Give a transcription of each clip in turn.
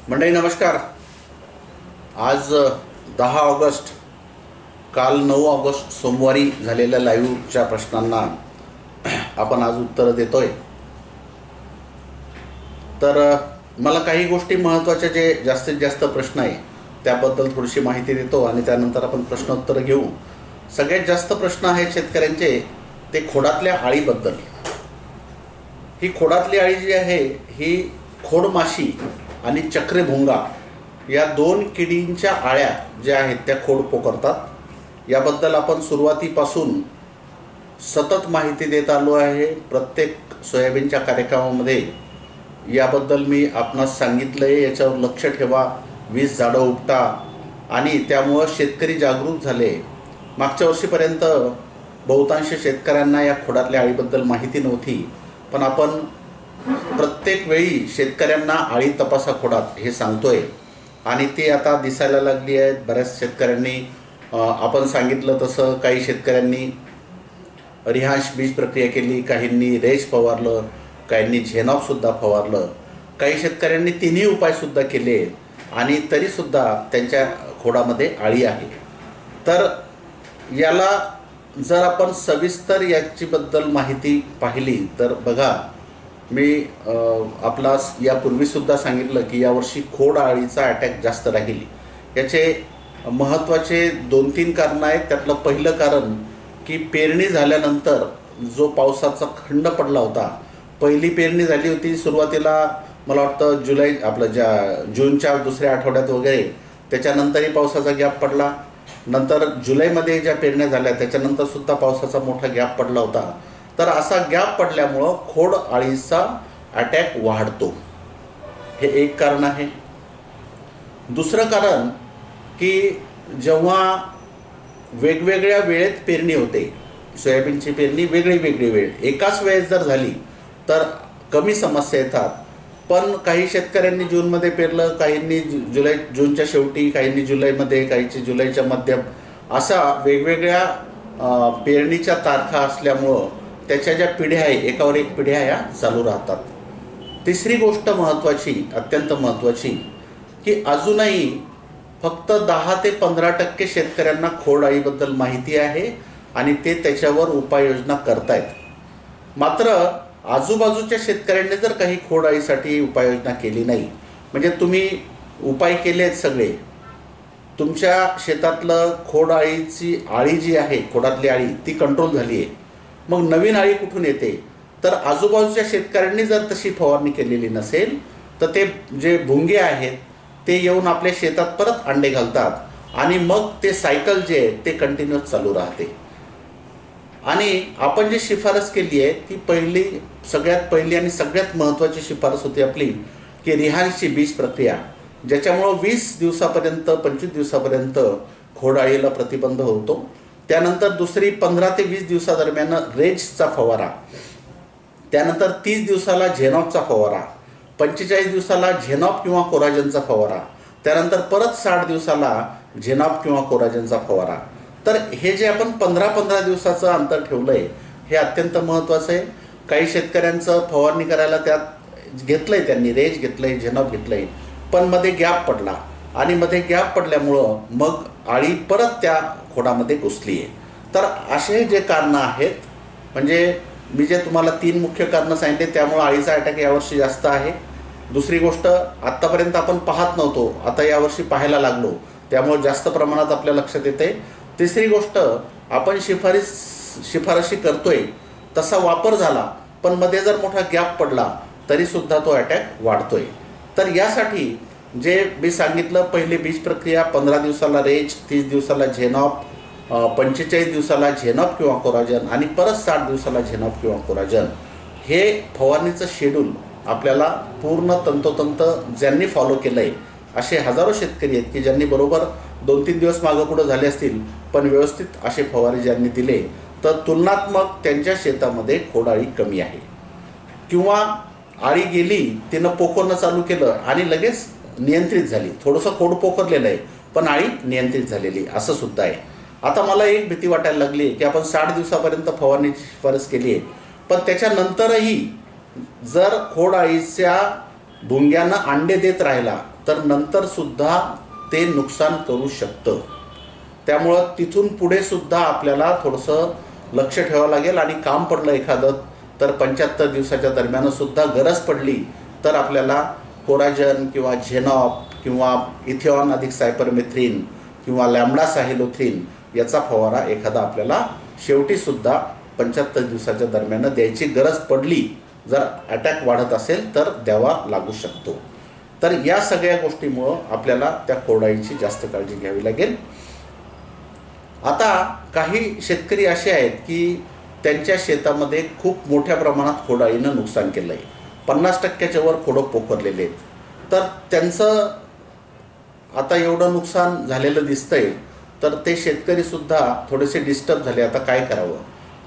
मंडळी नमस्कार. आज 10 ऑगस्ट, काल 9 ऑगस्ट सोमवारी झालेल्या लाईव्हच्या प्रश्नांना आपण आज उत्तरं देतोय. तर मला काही गोष्टी महत्त्वाच्या जे जास्तीत जास्त प्रश्न आहे त्याबद्दल थोडीशी माहिती देतो आणि त्यानंतर आपण प्रश्नोत्तरं घेऊ. सगळ्यात जास्त प्रश्न आहेत शेतकऱ्यांचे ते खोडातल्या अळीबद्दल. ही खोडातली अळी जी आहे ही खोडमाशी आणि चक्रीभुंगा या दोन किडींच्या आळ्या ज्या आहेत त्या खोड पोखरतात. याबद्दल आपण सुरुवातीपासून सतत माहिती देत आलो आहे. प्रत्येक सोयाबीनच्या कार्यक्रमामध्ये याबद्दल मी आपणास सांगितलं आहे. याच्यावर लक्ष ठेवा, 20 झाडं उपटा आणि त्यामुळं शेतकरी जागरूक झाले. मागच्या वर्षीपर्यंत बहुतांश शेतकऱ्यांना या खोडातल्या अळीबद्दल माहिती नव्हती, पण आपण प्रत्येक वेळी शेतकऱ्यांना अळी तपासा खोडात हे सांगतोय आणि ती आता दिसायला लागली आहेत. बऱ्याच शेतकऱ्यांनी आपण सांगितलं तसं काही शेतकऱ्यांनी रिहांश बीज प्रक्रिया केली, काहींनी रेज फवारलं, काहींनी झेनॉपसुद्धा फवारलं, काही शेतकऱ्यांनी तिन्ही उपायसुद्धा केले आणि तरीसुद्धा त्यांच्या खोडामध्ये अळी आहे. तर याला जर आपण सविस्तर याचीबद्दल माहिती पाहिली तर बघा, मी आपला यापूर्वीसुद्धा सांगितलं की यावर्षी खोड अळीचा अटॅक जास्त राहील. याचे महत्त्वाचे 2-3 कारणं आहेत. त्यातलं पहिलं कारण की पेरणी झाल्यानंतर जो पावसाचा खंड पडला होता, पहिली पेरणी झाली होती सुरुवातीला मला वाटतं जूनच्या दुसऱ्या आठवड्यात वगैरे, त्याच्यानंतरही पावसाचा गॅप पडला. नंतर जुलैमध्ये ज्या पेरण्या झाल्या त्याच्यानंतरसुद्धा पावसाचा मोठा गॅप पडला होता. तर असा गॅप पडल्यामुळं खोड अळीचा अटॅक वाढतो, हे एक कारण आहे. दुसरं कारण की जेव्हा वेगवेगळ्या वेळेत पेरणी होते, सोयाबीनची पेरणी वेगळी वेळ एकाच वेळेस जर झाली तर कमी समस्या येतात. पण काही शेतकऱ्यांनी जूनमध्ये पेरलं, काहींनी जूनच्या शेवटी, काहींनी जुलैमध्ये, काहींची जुलैच्या मध्यम, असा वेगवेगळ्या पेरणीच्या तारखा असल्यामुळं त्याच्या ज्या पिढ्या आहे एकावर एक पिढ्या या चालू राहतात. तिसरी गोष्ट महत्त्वाची, अत्यंत महत्त्वाची, की अजूनही फक्त 10 ते 15% शेतकऱ्यांना खोड अळीबद्दल माहिती आहे आणि ते त्याच्यावर उपाययोजना करतायत. मात्र आजूबाजूच्या शेतकऱ्यांनी जर काही खोड अळीसाठी उपाययोजना केली नाही, म्हणजे तुम्ही उपाय केलेत सगळे, तुमच्या शेतातलं खोड अळीची अळी जी आहे, खोडातली अळी, ती कंट्रोल झाली आहे, मग नवीन अळी कुठून येते? तर आजूबाजूच्या शेतकऱ्यांनी जर तशी फवारणी केलेली नसेल तर ते जे भुंगे आहेत ते येऊन आपल्या शेतात परत अंडे घालतात आणि मग ते सायकल जे आहे ते कंटिन्यूअस चालू राहते. आणि आपण जी शिफारस केली आहे ती सगळ्यात पहिली आणि सगळ्यात महत्त्वाची शिफारस होती आपली की रिहांशची बीज प्रक्रिया, ज्याच्यामुळं 20 दिवसापर्यंत 25 दिवसापर्यंत खोड अळीला प्रतिबंध होतो. त्यानंतर दुसरी 15 ते 20 दिवसादरम्यान रेजचा फवारा, त्यानंतर 30 दिवसाला झेनॉपचा फवारा, 45 दिवसाला झेनॉप किंवा कोराजनचा फवारा, त्यानंतर परत 60 दिवसाला झेनॉप किंवा कोराजनचा फवारा. तर हे जे आपण 15-15 दिवसाचं अंतर ठेवलं आहे हे अत्यंत महत्त्वाचं आहे. काही शेतकऱ्यांचं फवारणी करायला त्यात घेतलं आहे, त्यांनी रेज घेतलं आहे, झेनॉप घेतलं आहे, पण मध्ये गॅप पडला आणि मध्ये गॅप पडल्यामुळं मग अळी परत त्या खोडामध्ये घुसली आहे. तर असे जे कारणं आहेत, म्हणजे मी जे तुम्हाला 3 मुख्य कारणं सांगितले त्यामुळं अळीचा अटॅक यावर्षी जास्त आहे. दुसरी गोष्ट, आत्तापर्यंत आपण पाहत नव्हतो, आता यावर्षी पाहायला लागलो, त्यामुळे जास्त प्रमाणात आपल्या लक्षात येते. तिसरी गोष्ट, आपण शिफारशी करतोय तसा वापर झाला पण मध्ये जर मोठा गॅप पडला तरीसुद्धा तो अटॅक वाढतोय. तर यासाठी जे मी सांगितलं, पहिले बीज प्रक्रिया, 15 दिवसाला रेज, 30 दिवसाला झेनॉप, 45 दिवसाला झेनॉप किंवा कोराजन आणि परत 60 दिवसाला झेनॉप किंवा कोराजन, हे फवारणीचं शेड्यूल आपल्याला पूर्ण तंतोतंत ज्यांनी फॉलो केलं आहे असे हजारो शेतकरी आहेत की ज्यांनी बरोबर 2-3 दिवस मागं पुढं झाले असतील, पण व्यवस्थित असे फवारे ज्यांनी दिले तर तुलनात्मक त्यांच्या शेतामध्ये खोड अळी कमी आहे. किंवा अळी गेली, तिनं पोखरणं चालू केलं आणि लगेच नियंत्रित झाली, थोडंसं खोड पोखरलेलं आहे पण अळी नियंत्रित झालेली, असं सुद्धा आहे. आता मला एक भीती वाटायला लागली की आपण 60 दिवसापर्यंत फवारणीची शिफारस केली आहे, पण त्याच्यानंतरही जर खोड अळीच्या भुंग्यानं अंडे देत राहिला तर नंतरसुद्धा ते नुकसान करू शकतं. त्यामुळं तिथून पुढे सुद्धा आपल्याला थोडंसं लक्ष ठेवावं लागेल. आणि काम पडलं एखादं तर 75 दिवसाच्या दरम्यानसुद्धा गरज पडली तर आपल्याला कोराजन किंवा झेनॉप किंवा इथिऑन अधिक सायपरमेथ्रिन किंवा लॅम्बडा साहिलोथ्रिन याचा फवारा एखादा आपल्याला शेवटीसुद्धा 75 दिवसाच्या दरम्यान द्यायची गरज पडली, जर अटॅक वाढत असेल तर द्यावा लागू शकतो. तर या सगळ्या गोष्टीमुळं आपल्याला त्या खोडाईची जास्त काळजी घ्यावी लागेल. आता काही शेतकरी असे आहेत की त्यांच्या शेतामध्ये खूप मोठ्या प्रमाणात खोडाईनं नुकसान केलं आहे. 50% वर खोडं पोखरलेले आहेत. तर त्यांचं आता एवढं नुकसान झालेलं दिसतंय, तर ते शेतकरीसुद्धा थोडेसे डिस्टर्ब झाले. आता काय करावं?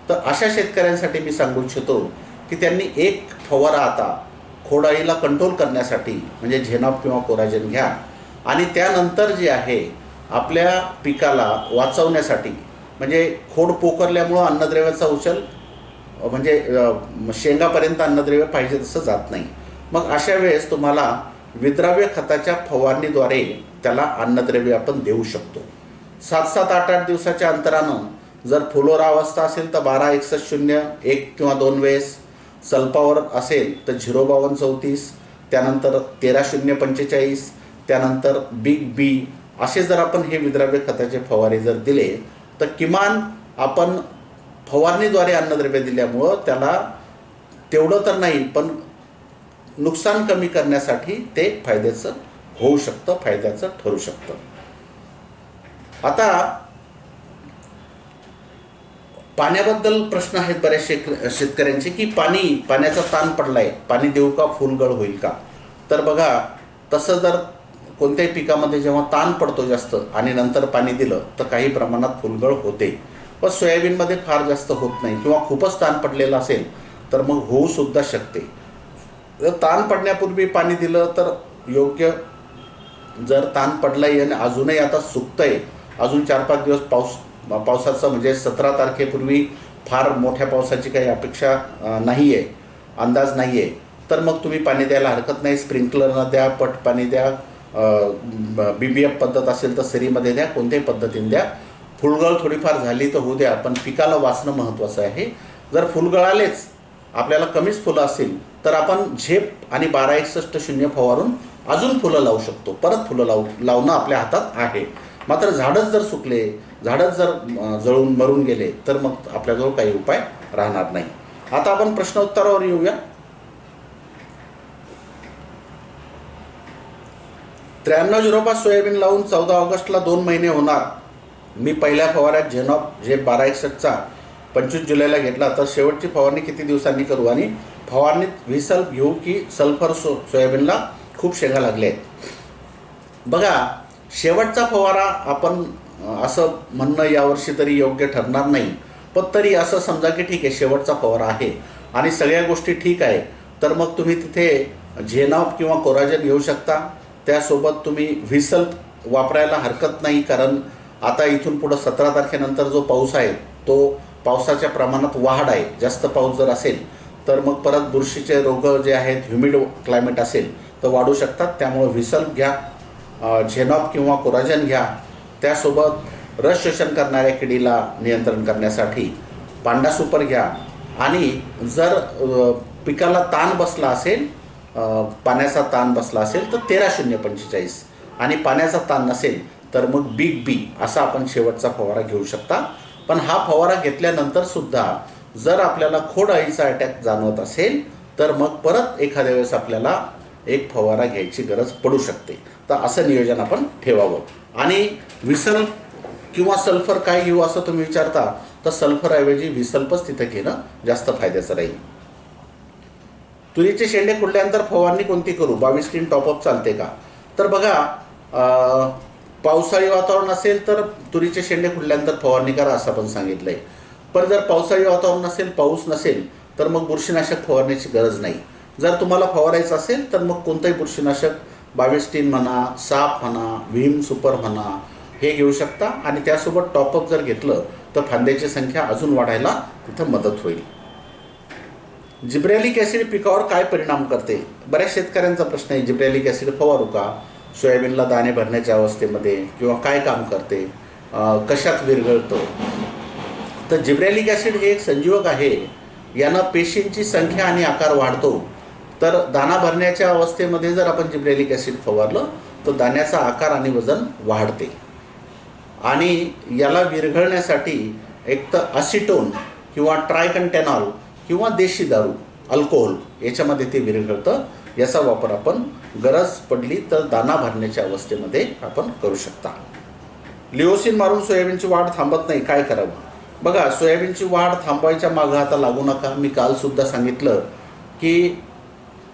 तर अशा शेतकऱ्यांसाठी मी सांगू इच्छितो की त्यांनी एक फवारा आता खोडाईला कंट्रोल करण्यासाठी म्हणजे झेनॉप किंवा कोराजन घ्या. आणि त्यानंतर जे आहे आपल्या पिकाला वाचवण्यासाठी, म्हणजे खोड पोखरल्यामुळं अन्नद्रव्याचा उचल म्हणजे शेंगापर्यंत अन्नद्रव्य पाहिजे तसं जात नाही. मग अशा वेळेस तुम्हाला विद्राव्य खताच्या फवारणीद्वारे त्याला अन्नद्रव्य आपण देऊ शकतो. 7-7, 8-8 दिवसाच्या अंतरानं जर फुलोरा अवस्था असेल तर 12-61-0 1 किंवा 2 वेळेस, सल्फावर असेल तर 052-34, त्यानंतर 13-0-45, त्यानंतर बिग बी असे जर आपण हे विद्राव्य खताचे फवारे जर दिले तर किमान आपण फवारणीद्वारे अन्नद्रव्य दिल्यामुळं त्याला तेवढं तर नाही पण नुकसान कमी करण्यासाठी ते फायद्याचं होऊ शकतं, फायद्याचं ठरू शकतं. आता पाण्याबद्दल प्रश्न आहेत बऱ्याच शेतकऱ्यांचे की पाण्याचा ताण पडलाय, पाणी देऊ का, फुलगळ होईल का? तर बघा, तसं जर कोणत्याही पिकामध्ये जेव्हा ताण पडतो जास्त आणि नंतर पाणी दिलं तर काही प्रमाणात फुलगळ होते. पण सोयाबीनमध्ये फार जास्त होत नाही. किंवा खूपच ताण पडलेला असेल तर मग होऊ सुद्धा शकते. जर ताण पडण्यापूर्वी पाणी दिलं तर योग्य. जर ताण पडलाय आणि अजूनही आता सुकतंय, अजून 4-5 दिवस पावसाचं म्हणजे 17 तारखेपूर्वी फार मोठ्या पावसाची काही अपेक्षा नाही आहे, अंदाज नाही आहे, तर मग तुम्ही पाणी द्यायला हरकत नाही. स्प्रिंकलरनं द्या, पट पाणी द्या, BBF पद्धत असेल तर सरीमध्ये द्या, कोणत्याही पद्धतीने द्या. फुलगळ थोडीफार झाली तर होऊ द्या, पण पिकाला वाचणं महत्त्वाचं आहे. जर फुलगळ आलेच, आपल्याला कमीच फुलं असतील तर आपण झेप आणि 12-61-0 फवारून अजून फुलं लावू शकतो. परत फुलं लावणं आपल्या हातात आहे. मात्र झाडच जर सुकले, झाडच जर जळून मरून गेले तर मग आपल्याजवळ काही उपाय राहणार नाही. आता आपण प्रश्नोत्तरावर येऊया. 9305 सोयाबीन लावून 14 ऑगस्टला 2 महिने होणार. मी पहिल्या फवाऱ्यात झेनॉप झेप 1261चा 25 जुलैला घेतला, तर शेवटची फवारणी किती दिवसांनी करू? आणि फवारणीत व्हिसल्फ घेऊ की सल्फर? सोयाबीनला खूप शेंगा लागल्या आहेत. बघा, शेवटचा फवारा आपण असं म्हणणं यावर्षी तरी योग्य ठरणार नाही. पण तरी असं समजा की ठीक आहे, शेवटचा फवारा आहे आणि सगळ्या गोष्टी ठीक आहे, तर मग तुम्ही तिथे झेनॉप किंवा कोराजन घेऊ शकता. त्यासोबत तुम्ही व्हिसल्फ वापरायला हरकत नाही, कारण आता इथून पुढं 17 तारखेनंतर जो पाऊस आहे तो पावसाच्या प्रमाणात वाढ आहे. जास्त पाऊस जर असेल तर मग परत बुरशीचे रोग जे आहेत, ह्युमिड क्लायमेट असेल तर वाढू शकतात. त्यामुळे व्हिसल्फ घ्या, झेनॉप किंवा कोराजन घ्या. त्यासोबत रस शोषण करणाऱ्या किडीला नियंत्रण करण्यासाठी पांडा सुपर घ्या. आणि जर पिकाला ताण बसला असेल, पाण्याचा ताण बसला असेल तर 13-0-45, आणि पाण्याचा ताण नसेल तर मग बिग बी असा आपण शेवटचा फवारा घेऊ शकता. पण हा फवारा घेतल्यानंतर सुद्धा जर आपल्याला खोड अळीचा अटॅक जाणवत असेल तर मग परत एखाद्या वेळेस आपल्याला एक फवारा घ्यायची गरज पडू शकते. तर असं नियोजन आपण ठेवावं. आणि व्हिसल्फ किंवा सल्फर काय घेऊ असं तुम्ही विचारता, तर सल्फरऐवजी व्हिसल्फच तिथं घेणं जास्त फायद्याचं राहील. तुरीचे शेंडे खुडल्यानंतर फवारणी कोणती करू? 22-3 टॉपअप चालते का? तर बघा, पावसाळी वातावरण असेल तर तुरीचे शेंडे खुडल्यानंतर फवारणी करा असं आपण सांगितलं आहे. पण जर पावसाळी वातावरण नसेल, पाऊस नसेल, तर मग बुरशीनाशक फवारण्याची गरज नाही. जर तुम्हाला फवारायचं असेल तर मग कोणतंही बुरशीनाशक 22-3 म्हणा, साप म्हणा, व्हीम सुपर म्हणा, हे घेऊ शकता. आणि त्यासोबत टॉपअप जर घेतलं तर फांद्याची संख्या अजून वाढायला तिथं मदत होईल. जिब्रेलिक ॲसिड पिकावर काय परिणाम करते? बऱ्याच शेतकऱ्यांचा प्रश्न आहे, जिब्रेलिक ॲसिड फवारू का? सोयाबीनला दाणे भरण्याच्या अवस्थेमध्ये किंवा काय काम करते, कशात विरघळतं. तर जिब्रेलिक ॲसिड हे एक संजीवक आहे. यानं पेशींची संख्या आणि आकार वाढतो. तर दाणा भरण्याच्या अवस्थेमध्ये जर आपण जिब्रेलिक ॲसिड फवारलं तर दाण्याचा आकार आणि वजन वाढते. आणि याला विरघळण्यासाठी एक तर असिटोन किंवा ट्रायकंटेनॉल किंवा देशी दारू अल्कोहोल याच्यामध्ये ते विरघळतं. याचा वापर आपण गरज पडली तर दाणा भरण्याच्या अवस्थेमध्ये आपण करू शकता. लिओसिन मारून सोयाबीनची वाढ थांबत नाही, काय करावं? बघा, सोयाबीनची वाढ थांबवायच्या मागं आता लागू नका. मी कालसुद्धा सांगितलं की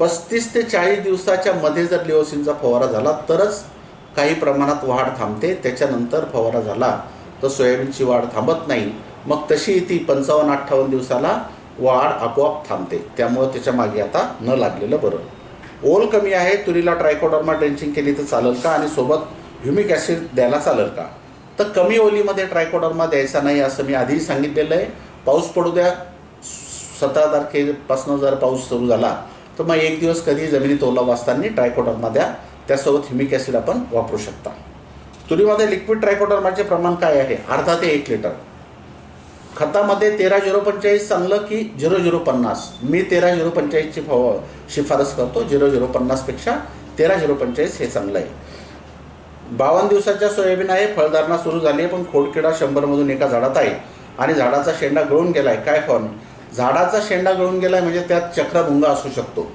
35 ते 40 दिवसाच्या मध्ये जर लिओसिनचा फवारा झाला तरच काही प्रमाणात वाढ थांबते. त्याच्यानंतर फवारा झाला तर सोयाबीनची वाढ थांबत नाही. मग तशी ती 55-58 दिवसाला वाढ आपोआप थांबते. त्यामुळं त्याच्या मागे आता न लागलेलं बरं. ओल कमी आहे, तुरीला ट्रायकोडर्मा ड्रेंचिंग केली तर चालेल का? आणि सोबत ह्युमिक ॲसिड द्यायला चालेल का? तर कमी ओलीमध्ये ट्रायकोडर्मा द्यायचा नाही असं मी आधीही सांगितलेलं आहे. पाऊस पडू द्या. 17 तारखेपासून जर पाऊस सुरू झाला तर मग एक दिवस कधी जमिनीत ओलावा असताना ट्रायकोडर्मा द्या. त्यासोबत ह्युमिक ॲसिड आपण वापरू शकता. तुरीमध्ये लिक्विड ट्रायकोडर्माचे प्रमाण काय आहे? अर्धा ते 1 लिटर. खतामध्ये 13-0-45 चांगलं की 0-0-50? मी 13-0-45ची शिफारस करतो. 0-0-50 पेक्षा 13-0-45 हे चांगलं आहे. 52 दिवसाच्या सोयाबीन आहे, फळधारणा सुरू झाली आहे, पण खोडकिडा 100 एका झाडात आहे आणि झाडाचा शेंडा गळून गेला आहे. काय फॉर्म? झाडाचा शेंडा गळून गेला आहे म्हणजे त्यात चक्रभुंगा असू शकतो.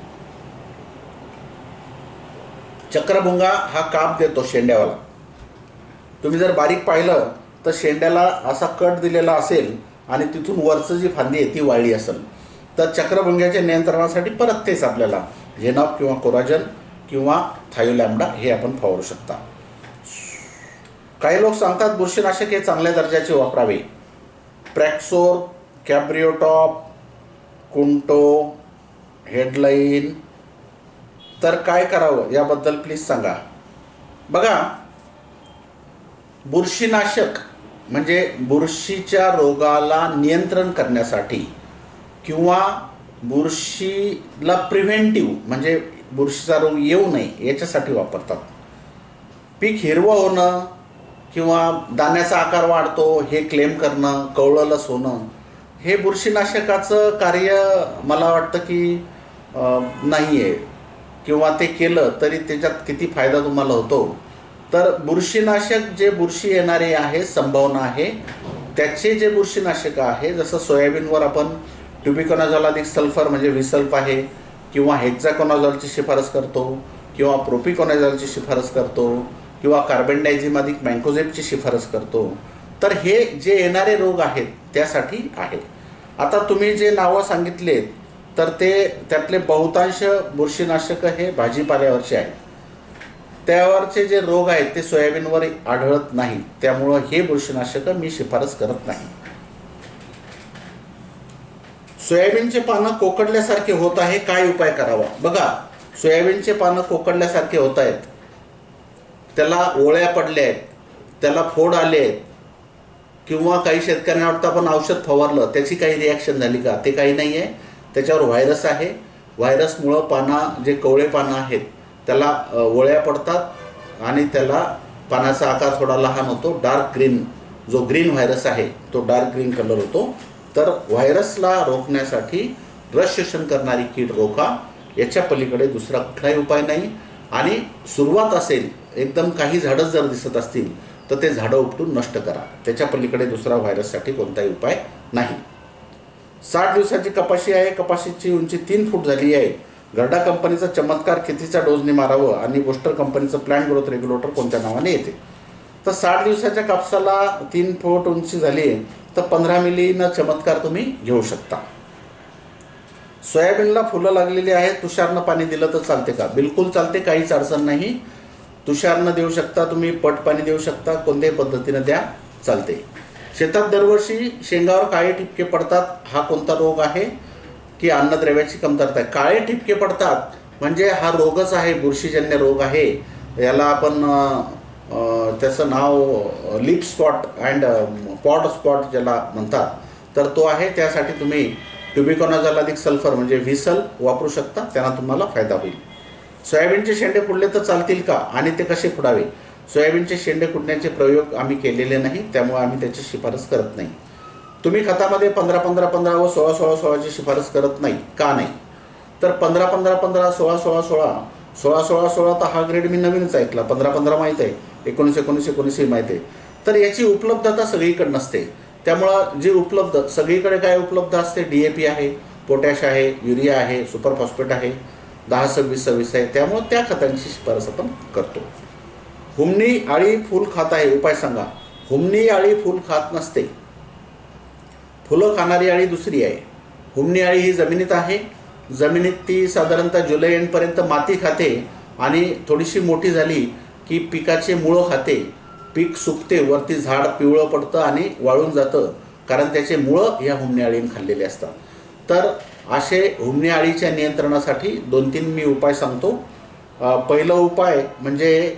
चक्रभुंगा हा काप देतो शेंड्यावाला. तुम्ही जर बारीक पाहिलं तर शेंड्याला असा कट दिलेला असेल आणि तिथून वरचं जी फांदी आहे ती वाळली असेल. तर चक्रभुंग्याच्या नियंत्रणासाठी परत तेच आपल्याला झेनॉप किंवा कोराजन किंवा थायोलॅम्बडा हे आपण फवारू शकता. काही लोक सांगतात बुरशीनाशक हे चांगल्या दर्जाचे वापरावे. प्रॅक्सोर, कॅब्रिओटॉप, कुंटो, हेडलाईन. तर काय करावं याबद्दल प्लीज सांगा. बघा, बुरशीनाशक म्हणजे बुरशीच्या रोगाला नियंत्रण करण्यासाठी किंवा बुरशीला प्रिव्हेंटिव्ह म्हणजे बुरशीचा रोग येऊ नये याच्यासाठी वापरतात. पीक हिरवं होणं किंवा दाण्याचा आकार वाढतो हे क्लेम करणं, कवळलस होणं हे बुरशीनाशकाचं कार्य मला वाटतं की नाही आहे. किंवा ते केलं तरी त्याच्यात किती फायदा तुम्हाला होतो. तर बुरशीनाशक जे बुरशी येणारे आहे, संभावना आहे, त्याचे जे बुरशीनाशक आहे, जसं सोयाबीनवर आपण ट्युबिकोनाझॉल अधिक सल्फर म्हणजे विसल्फ आहे किंवा हेक्झाकोनाझॉलची शिफारस करतो किंवा प्रोपिकोनाझॉलची शिफारस करतो किंवा कार्बेंडायझिम अधिक मँकोझेबची शिफारस करतो. तर हे जे येणारे रोग आहेत त्यासाठी आहे. आता तुम्ही जे नावं सांगितलेत तर ते त्यातले बहुतांश बुरशीनाशक हे भाजीपाल्यावरचे आहेत. त्यावरचे जे रोग आहेत ते सोयाबीनवर आढळत नाही. त्यामुळं हे बुरशीनाशक मी शिफारस करत नाही. सोयाबीनचे पानं कोकडल्यासारखे होत आहे, काय उपाय करावा? बघा, सोयाबीनचे पानं कोकडल्यासारखे होत आहेत, त्याला ओळ्या पडल्या आहेत, त्याला फोड आले आहेत किंवा काही शेतकऱ्यांना वाटतं आपण औषध फवारलं त्याची काही रिॲक्शन झाली का? ते काही नाही आहे. त्याच्यावर व्हायरस आहे. व्हायरसमुळं जे कवळे पानं आहेत त्याला ओळ्या पडतात आणि त्याला पानाचा आकार थोडा लहान होतो. डार्क ग्रीन, जो ग्रीन व्हायरस आहे तो डार्क ग्रीन कलर होतो. तर व्हायरसला रोखण्यासाठी रस शोषण करणारी कीड रोखा. याच्या पलीकडे दुसरा कुठलाही उपाय नाही. आणि सुरुवात असेल, एकदम काही झाडं जर दिसत असतील तर ते झाडं उपटून नष्ट करा. त्याच्या पलीकडे दुसरा व्हायरससाठी कोणताही उपाय नाही. 60 दिवसाची कपाशी आहे. कपाशीची उंची 3 फूट झाली आहे. गर्डा कंपनीचा चमत्कार कितीचा डोजने मारावं आणि बुस्टर कंपनीचं प्लॅन ग्रोथ रेग्युलेटर कोणत्या नावाने येते? तर 60 दिवसाच्या कापसाला 3 फूट उंची झाली आहे तर 15 मिलीनं चमत्कार तुम्ही घेऊ शकता. सोयाबीनला फुलं लागलेली आहेत, तुषारनं पाणी दिलं तर चालते का? बिलकुल चालते, काहीच अडचण नाही. तुषारनं देऊ शकता तुम्ही, पट पाणी देऊ शकता, कोणत्याही पद्धतीनं द्या, चालते. शेतात दरवर्षी शेंगावर काळे ठिपके पडतात, हा कोणता रोग आहे की अन्नद्रव्याची कमतरता आहे? काळे ठिपके पडतात म्हणजे हा रोगच आहे, बुरशीजन्य रोग आहे. याला आपण त्याचं नाव lip spot and pod spot ज्याला म्हणतात तर तो आहे. त्यासाठी तुम्ही ट्युबिकोनाझॉल अधिक सल्फर म्हणजे व्हिसल वापरू शकता, त्यांना तुम्हाला फायदा होईल. सोयाबीनचे शेंडे खुडले तर चालतील का आणि ते कसे खुडावे? सोयाबीनचे शेंडे खुडण्याचे प्रयोग आम्ही केलेले नाही, त्यामुळे आम्ही त्याची शिफारस करत नाही. तुम्ही खतामध्ये 15-15-15 व 16-16-16ची शिफारस करत नाही का नाही? तर 15-15-15, 16-16-16, 16-16-16 तर हा ग्रेड मी नवीनच ऐकला. 15-15 माहीत आहे, 19-19-19 माहीत आहे. तर याची उपलब्धता सगळीकडे नसते. त्यामुळं जी सगळीकडे काय उपलब्ध असते? DAP आहे, पोटॅश आहे, युरिया आहे, सुपर फॉस्फेट आहे, 10-26-26 आहे. त्यामुळं त्या खतांची शिफारस आपण करतो. हुमणी आळी फूल खात आहे, उपाय सांगा. हुमणी आळी फूल खात नसते. फुलं खाणारी आळी दुसरी आहे. हुमणी आळी ही जमिनीत आहे. जमिनीत ती साधारणतः जुलै एंडपर्यंत माती खाते आणि थोडीशी मोठी झाली की पिकाचे मुळं खाते. पीक सुकते, वरती झाड पिवळं पडतं आणि वाळून जातं, कारण त्याचे मुळं ह्या हुमणी आळीने खाल्लेले असतात. तर असे हुमणी आळीच्या नियंत्रणासाठी 2-3 मी उपाय सांगतो. पहिला उपाय म्हणजे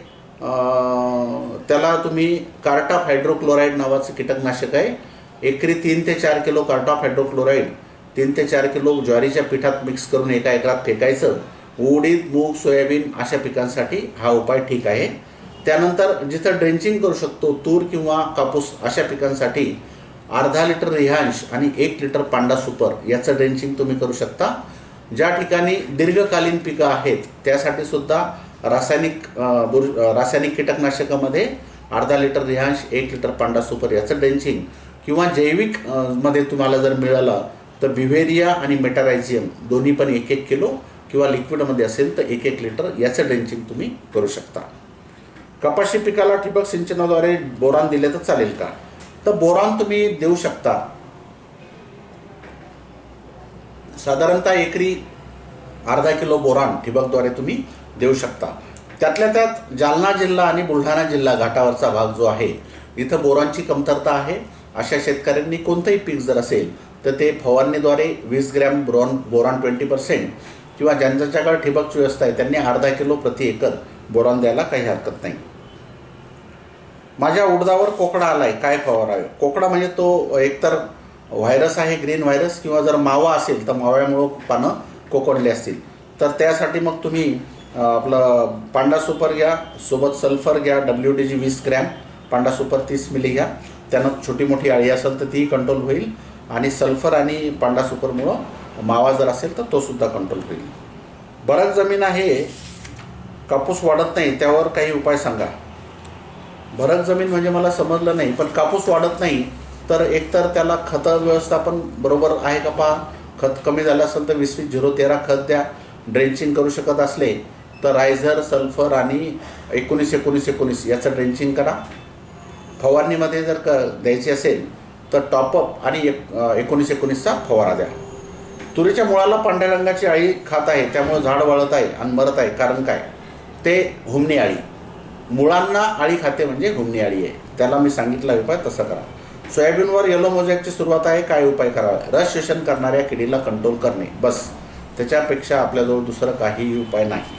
त्याला तुम्ही कार्टाफ हायड्रोक्लोराईड नावाचं कीटकनाशक आहे. एकरी 3 ते 4 किलो कार्टाफ हायड्रोक्लोराईड 3 ते 4 किलो ज्वारीच्या पिठात मिक्स करून एका एकरात फेकायचं. उडीद, मूग, सोयाबीन अशा पिकांसाठी हा उपाय ठीक आहे. त्यानंतर जिथं ड्रेंचिंग करू शकतो, तूर किंवा कापूस अशा पिकांसाठी अर्धा लिटर रिहांश आणि 1 लिटर पांडा सुपर याचं ड्रेंचिंग तुम्ही करू शकता. ज्या ठिकाणी दीर्घकालीन पिकं आहेत त्यासाठी सुद्धा रासायनिक कीटकनाशकामध्ये अर्धा लिटर रिहांश 1 लिटर पांडा सुपर याचं ड्रेंचिंग, किंवा जैविक मध्ये तुम्हाला जर मिळालं तर बिव्हेरिया आणि मेटारायझियम दोन्ही पण 1-1 किलो, किंवा लिक्विडमध्ये असेल तर 1-1 लिटर याचं ड्रेंचिंग तुम्ही करू शकता. कपाशी पिकाला ठिबक सिंचनाद्वारे बोरान दिले तर चालेल का? तर बोरान तुम्ही देऊ शकता. साधारणतः एकरी अर्धा किलो बोरान ठिबकद्वारे तुम्ही देऊ शकता. त्यातल्या त्यात जालना जिल्हा आणि बुलढाणा जिल्हा घाटावरचा भाग जो आहे, इथं बोरानची कमतरता आहे. अशा शेतकऱ्यांनी कोणतंही पीक जर असेल तर ते फवारणीद्वारे 20 ग्रॅम बोरान 20%, किंवा ज्यांच्याकडे ठिबकची व्यवस्था आहे त्यांनी अर्धा किलो प्रति एकर बोरान द्यायला काही हरकत नाही. माझ्या उडदावर कोकडा आलाय, काय फवारावे? कोकडा म्हणजे तो एकतर व्हायरस आहे, ग्रीन व्हायरस, किंवा जर मावा असेल तर माव्यामुळं पानं कोकडले असतील, तर त्यासाठी मग तुम्ही आपलं पांडा सुपर घ्या, सोबत सल्फर घ्या, WDG 20 ग्रॅम, पांडा सुपर 30 मिली घ्या. त्यानं छोटी मोठी आळी असेल तर तीही कंट्रोल होईल, आणि सल्फर आणि पांडा सुपरमुळं मावा जर असेल तर तो सुद्धा कंट्रोल होईल. बराच जमीन आहे, कापूस वाढत नाही, त्यावर काही उपाय सांगा. बराच जमीन म्हणजे मला समजलं नाही, पण कापूस वाढत नाही तर एकतर त्याला खत व्यवस्थापन बरोबर आहे का पहा. खत कमी झालं असेल तर 20-20-0-13 खत द्या. ड्रेंचिंग करू शकत असले तर रायझर, सल्फर आणि 19-19-19 याचं ड्रेंचिंग करा. फवारणीमध्ये जर द्यायची असेल तर टॉपअप आणि 19-19चा फवारा द्या. तुरीच्या मुळाला पांढऱ्या रंगाची आळी खात आहे, त्यामुळे झाड वाळत आहे आणि मरत आहे, कारण काय? ते हुमणी आळी. मुळांना आळी खाते म्हणजे हुमणी आळी आहे. त्याला मी सांगितला उपाय तसा करा. सोयाबीनवर येलो मोझॅकची सुरुवात आहे, काय उपाय करावा? रस शोषण करणाऱ्या किडीला कंट्रोल करणे, बस. त्याच्यापेक्षा आपल्याजवळ दुसरं काहीही उपाय नाही.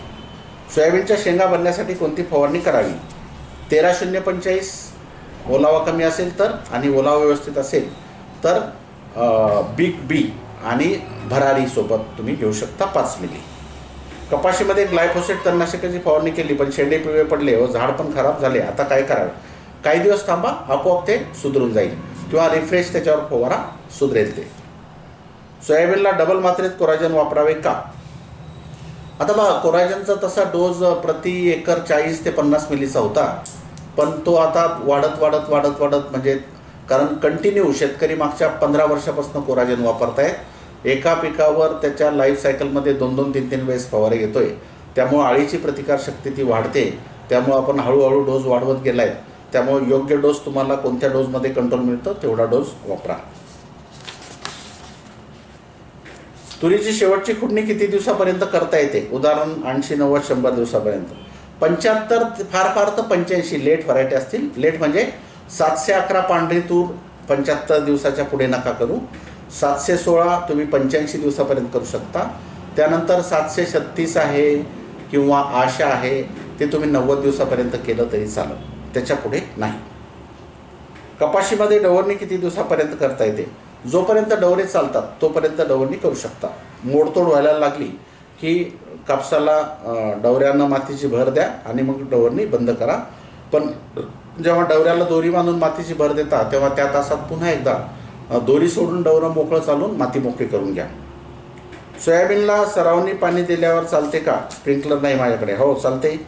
सोयाबीनच्या शेंगा बनण्यासाठी कोणती फवारणी करावी? 13-0-45 ओलावा कमी असेल तर, आणि ओलावा व्यवस्थित असेल तर बिग बी आणि भरारी सोबत तुम्ही घेऊ शकता 5 मिली. कपाशीमध्ये ग्लायफोसेट तणनाशकाची फवारणी केली पण शेंडे पिवळे पडले व झाड पण खराब झाले, आता काय करावे? काही दिवस थांबा, आपोआप ते सुधरून जाईल, किंवा रिफ्रेश त्याच्यावर फवारा, सुधरेल ते. सोयाबीनला डबल मात्रेत कोराजन वापरावे का? आता बघा, कोराजनचा तसा डोस प्रति एकर 40 ते 50 मिलीचा होता, पण तो आता वाढत म्हणजे, कारण कंटिन्यू शेतकरी मागच्या 15 वर्षापासून कोराजन वापरतायत. एका पिकावर त्याच्या लाईफ सायकलमध्ये 2-3 वेळेस फवारे घेतोय. त्यामुळं अळीची प्रतिकारशक्ती ती वाढते. त्यामुळं आपण हळूहळू डोस वाढवत गेलाय. त्यामुळे योग्य डोस तुम्हाला कोणत्या डोसमध्ये कंट्रोल मिळतं तेवढा डोस वापरा. तुरीची शेवटची खुडणी किती दिवसापर्यंत करता येते? उदाहरण 80-90-100 दिवसापर्यंत. 75 फार तर 85 लेट व्हरायटी असतील. लेट म्हणजे 711 पांढरी तूर 75 दिवसाच्या पुढे नका करू. 716 तुम्ही 85 दिवसापर्यंत करू शकता. त्यानंतर 736 आहे किंवा आशा आहे, ते तुम्ही 90 दिवसापर्यंत केलं तरी चालेल, त्याच्या पुढे नाही. कपाशीमध्ये डवरणी किती दिवसापर्यंत करता येते? जोपर्यंत डवरे चालतात तोपर्यंत डवरणी करू शकता. मोडतोड व्हायला लागली की कापसाला डवऱ्यानं मातीची भर द्या आणि मग डवरणी बंद करा. पण जेव्हा डवऱ्याला दोरी बांधून मातीची भर देता तेव्हा त्या तासात पुन्हा एकदा दोरी सोडून डवरं मोकळं चालून माती मोकळी करून घ्या. सोयाबीनला सरावनी पाणी दिल्यावर चालते का? स्प्रिंकलर नाही माझ्याकडे. हो चालते.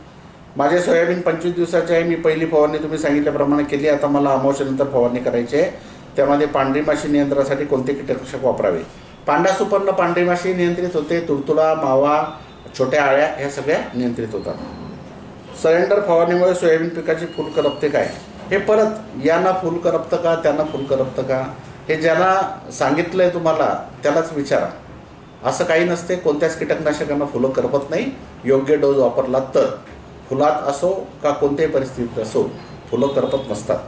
माझे सोयाबीन 25 दिवसाचे आहे. मी पहिली फवारणी तुम्ही सांगितल्याप्रमाणे केली. आता मला अमावस्येनंतर फवारणी करायची आहे. त्यामध्ये पांढरी माशी नियंत्रणासाठी कोणते कीटकनाशक वापरावे? पांढरा सुपरनं पांढरी माशी नियंत्रित होते. तुडतुडा, मावा, छोट्या आळ्या ह्या सगळ्या नियंत्रित होतात. सरेंडर फवारणीमुळे सोयाबीन पिकाची फुल करपते काय? हे परत यांना फुल करपतं का, त्यांना फुल करपतं का, हे ज्यांना सांगितलं आहे तुम्हाला त्यालाच विचारा. असं काही नसते. कोणत्याच कीटकनाशकांना फुलं करपत नाही. योग्य डोस वापरला तर फुलात असो का कोणत्याही परिस्थितीत असो फुलं करपत नसतात.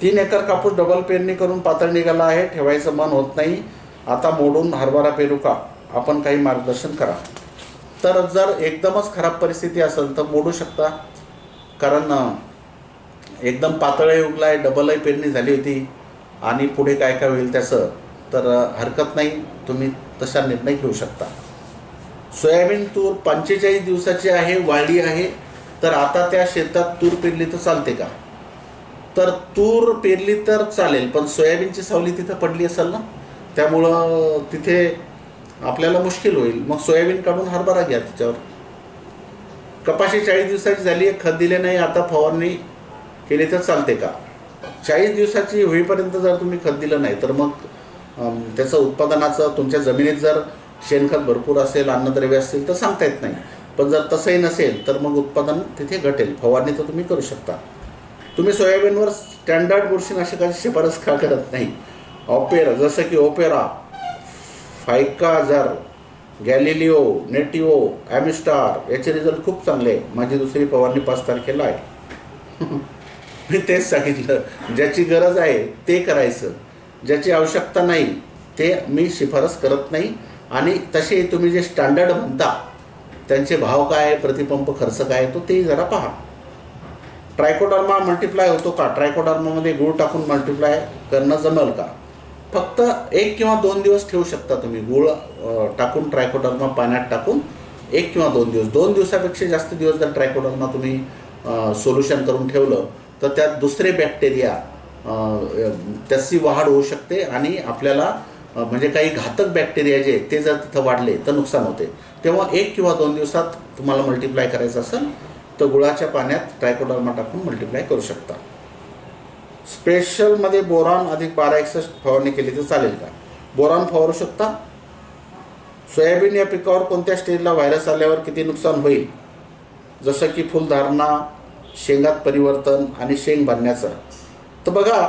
3 एकर कापूस डबल पेरणी करून पातळ निघाला आहे. ठेवायचं मन होत नाही. आता मोडून हरभरा पेरू का? आपण काही मार्गदर्शन करा. तर जर एकदमच खराब परिस्थिती असेल तर मोडू शकता. कारण एकदम पातळही उगला आहे, डबलही पेरणी झाली होती आणि पुढे काय काय होईल त्याचं तर हरकत नाही. तुम्ही तसा निर्णय घेऊ शकता. सोयाबीन तूर 45 दिवसाची आहे, वाढली आहे, तर आता त्या शेतात तूर पेरली तर चालते का? तर तूर पेरली तर चालेल, पण सोयाबीनची सावली तिथं पडली असेल ना, त्यामुळं तिथे आपल्याला मुश्किल होईल. मग सोयाबीन काढून हरभरा घ्या त्याच्यावर. कपाशी 40 दिवसाची झाली आहे, खत दिले नाही, आता फवारणी केली तर चालते का? 40 दिवसाची होईपर्यंत जर तुम्ही खत दिलं नाही तर मग त्याचं उत्पादनाचं तुमच्या जमिनीत जर शेणखत भरपूर असेल, अन्नद्रव्य असतील तर सांगता येत नाही. पण जर तसंही नसेल तर मग उत्पादन तिथे घटेल. फवारणी तर तुम्ही करू शकता. तुम्ही सोयाबीनवर स्टँडर्ड बुरशीनाशकाची शिफारस का करत नाही? ऑपेरा, जसं की ओपेरा, फायकाझर, गॅलिलिओ, नेटिओ, ॲमिस्टार याचे रिझल्ट खूप चांगले आहे. माझी दुसरी फवारणी 5 तारखेला आहे. मी तेच सांगितलं, ज्याची गरज आहे ते करायचं, ज्याची आवश्यकता नाही ते मी शिफारस करत नाही. आणि तसे तुम्ही जे स्टँडर्ड म्हणता त्यांचे भाव काय आहे, प्रतिपंप खर्च काय आहे, तो तेही जरा पहा. ट्रायकोडर्मा मल्टिप्लाय होतो का? ट्रायकोडर्मामध्ये गूळ टाकून मल्टिप्लाय करणं जमेल का? फक्त 1 किंवा 2 दिवस ठेवू शकता तुम्ही. गूळ टाकून ट्रायकोडर्मा पाण्यात टाकून 1 किंवा 2 दिवस, 2 दिवसापेक्षा जास्त दिवस जर ट्रायकोडर्मा तुम्ही सोल्युशन करून ठेवलं तर त्यात दुसरे बॅक्टेरिया त्याची वाढ होऊ शकते आणि आपल्याला म्हणजे काही घातक बॅक्टेरिया जे ते जर तिथं वाढले तर नुकसान होते. तेव्हा 1 किंवा 2 दिवसात तुम्हाला मल्टिप्लाय करायचं असेल तर गुळाच्या पाण्यात ट्रायकोडर्मा टाकून मल्टिप्लाय करू शकता. स्पेशलमध्ये बोरॉन अधिक 1261 फवारणी केली तर चालेल का? बोरॉन फवारू शकता. सोयाबीन या पिकावर कोणत्या स्टेजला व्हायरस आल्यावर किती नुकसान होईल? जसं की फुलधारणा, शेंगात परिवर्तन आणि शेंग भरण्याचं. तर बघा,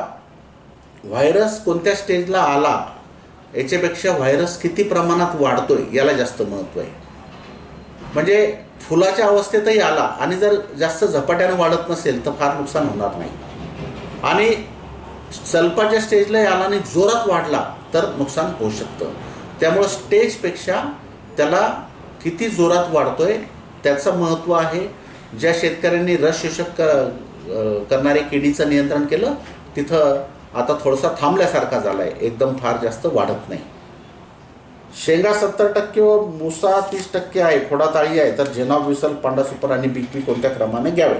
व्हायरस कोणत्या स्टेजला आला याच्यापेक्षा व्हायरस किती प्रमाणात वाढतोय याला जास्त महत्त्व आहे. म्हणजे फुलाच्या अवस्थेतही आला आणि जर जास्त झपाट्यानं वाढत नसेल तर फार नुकसान होणार नाही. आणि सल्पाच्या स्टेजलाही आला आणि जोरात वाढला तर नुकसान होऊ शकतं. त्यामुळं स्टेजपेक्षा त्याला किती जोरात वाढतोय त्याचं महत्त्व आहे. ज्या शेतकऱ्यांनी रस शोषक करणारे किडीचं नियंत्रण केलं तिथं आता थोडासा थांबल्यासारखा झाला आहे, एकदम फार जास्त वाढत नाही. शेंगा 70% व मुसा 30% आहे, खोडाताळी आहे, तर जेनॉब, विसल, पांडा सुपर आणि बिग बी कोणत्या क्रमाने घ्यावे?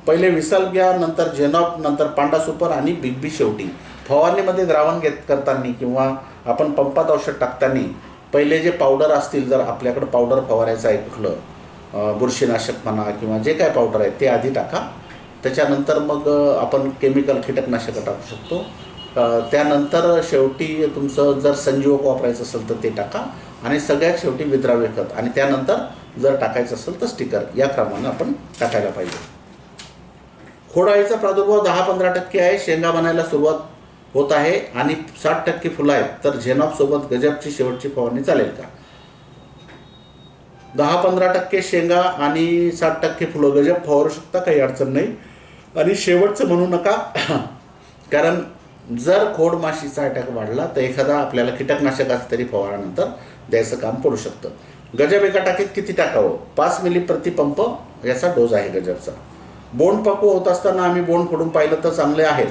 पहिले विसल घ्या, नंतर जेनॉब, नंतर पांडा सुपर आणि बिग बी शेवटी. फवारणीमध्ये द्रावण करताना किंवा आपण पंपात औषध टाकताना पहिले जे पावडर असतील, जर आपल्याकडं पावडर फवारायचं आहे कुठलं बुरशीनाशक म्हणा किंवा जे काय पावडर आहे ते आधी टाका. त्याच्यानंतर मग आपण केमिकल कीटकनाशकं टाकू शकतो. त्यानंतर शेवटी तुमचं जर संजीवक वापरायचं असेल तर ते टाका आणि सगळ्यात शेवटी विद्राव्य खत आणि त्यानंतर जर टाकायचं असेल तर स्टिकर. या क्रमाने आपण टाकायला पाहिजे. खोडाळीचा प्रादुर्भाव 10-15% आहे, शेंगा बनायला सुरुवात होत आहे आणि 60% फुलं आहेत, तर झेनॉपसोबत गजबची शेवटची फवारणी चालेल का? 10-15% शेंगा आणि 60% फुलं गजब फवारू शकता, काही अडचण नाही. आणि शेवटचं म्हणू नका, कारण जर खोड माशीचा अटॅक वाढला तर एखादा आपल्याला कीटकनाशकाचं तरी फवारल्यानंतर द्यायचं काम पडू शकतं. गजब एका टाकीत किती टाकावं? 5 मिली प्रतिपंप याचा डोस आहे गजबचा. बोंड पक्व होत असताना आम्ही बोंड फोडून पाहिलं तर चांगले आहेत.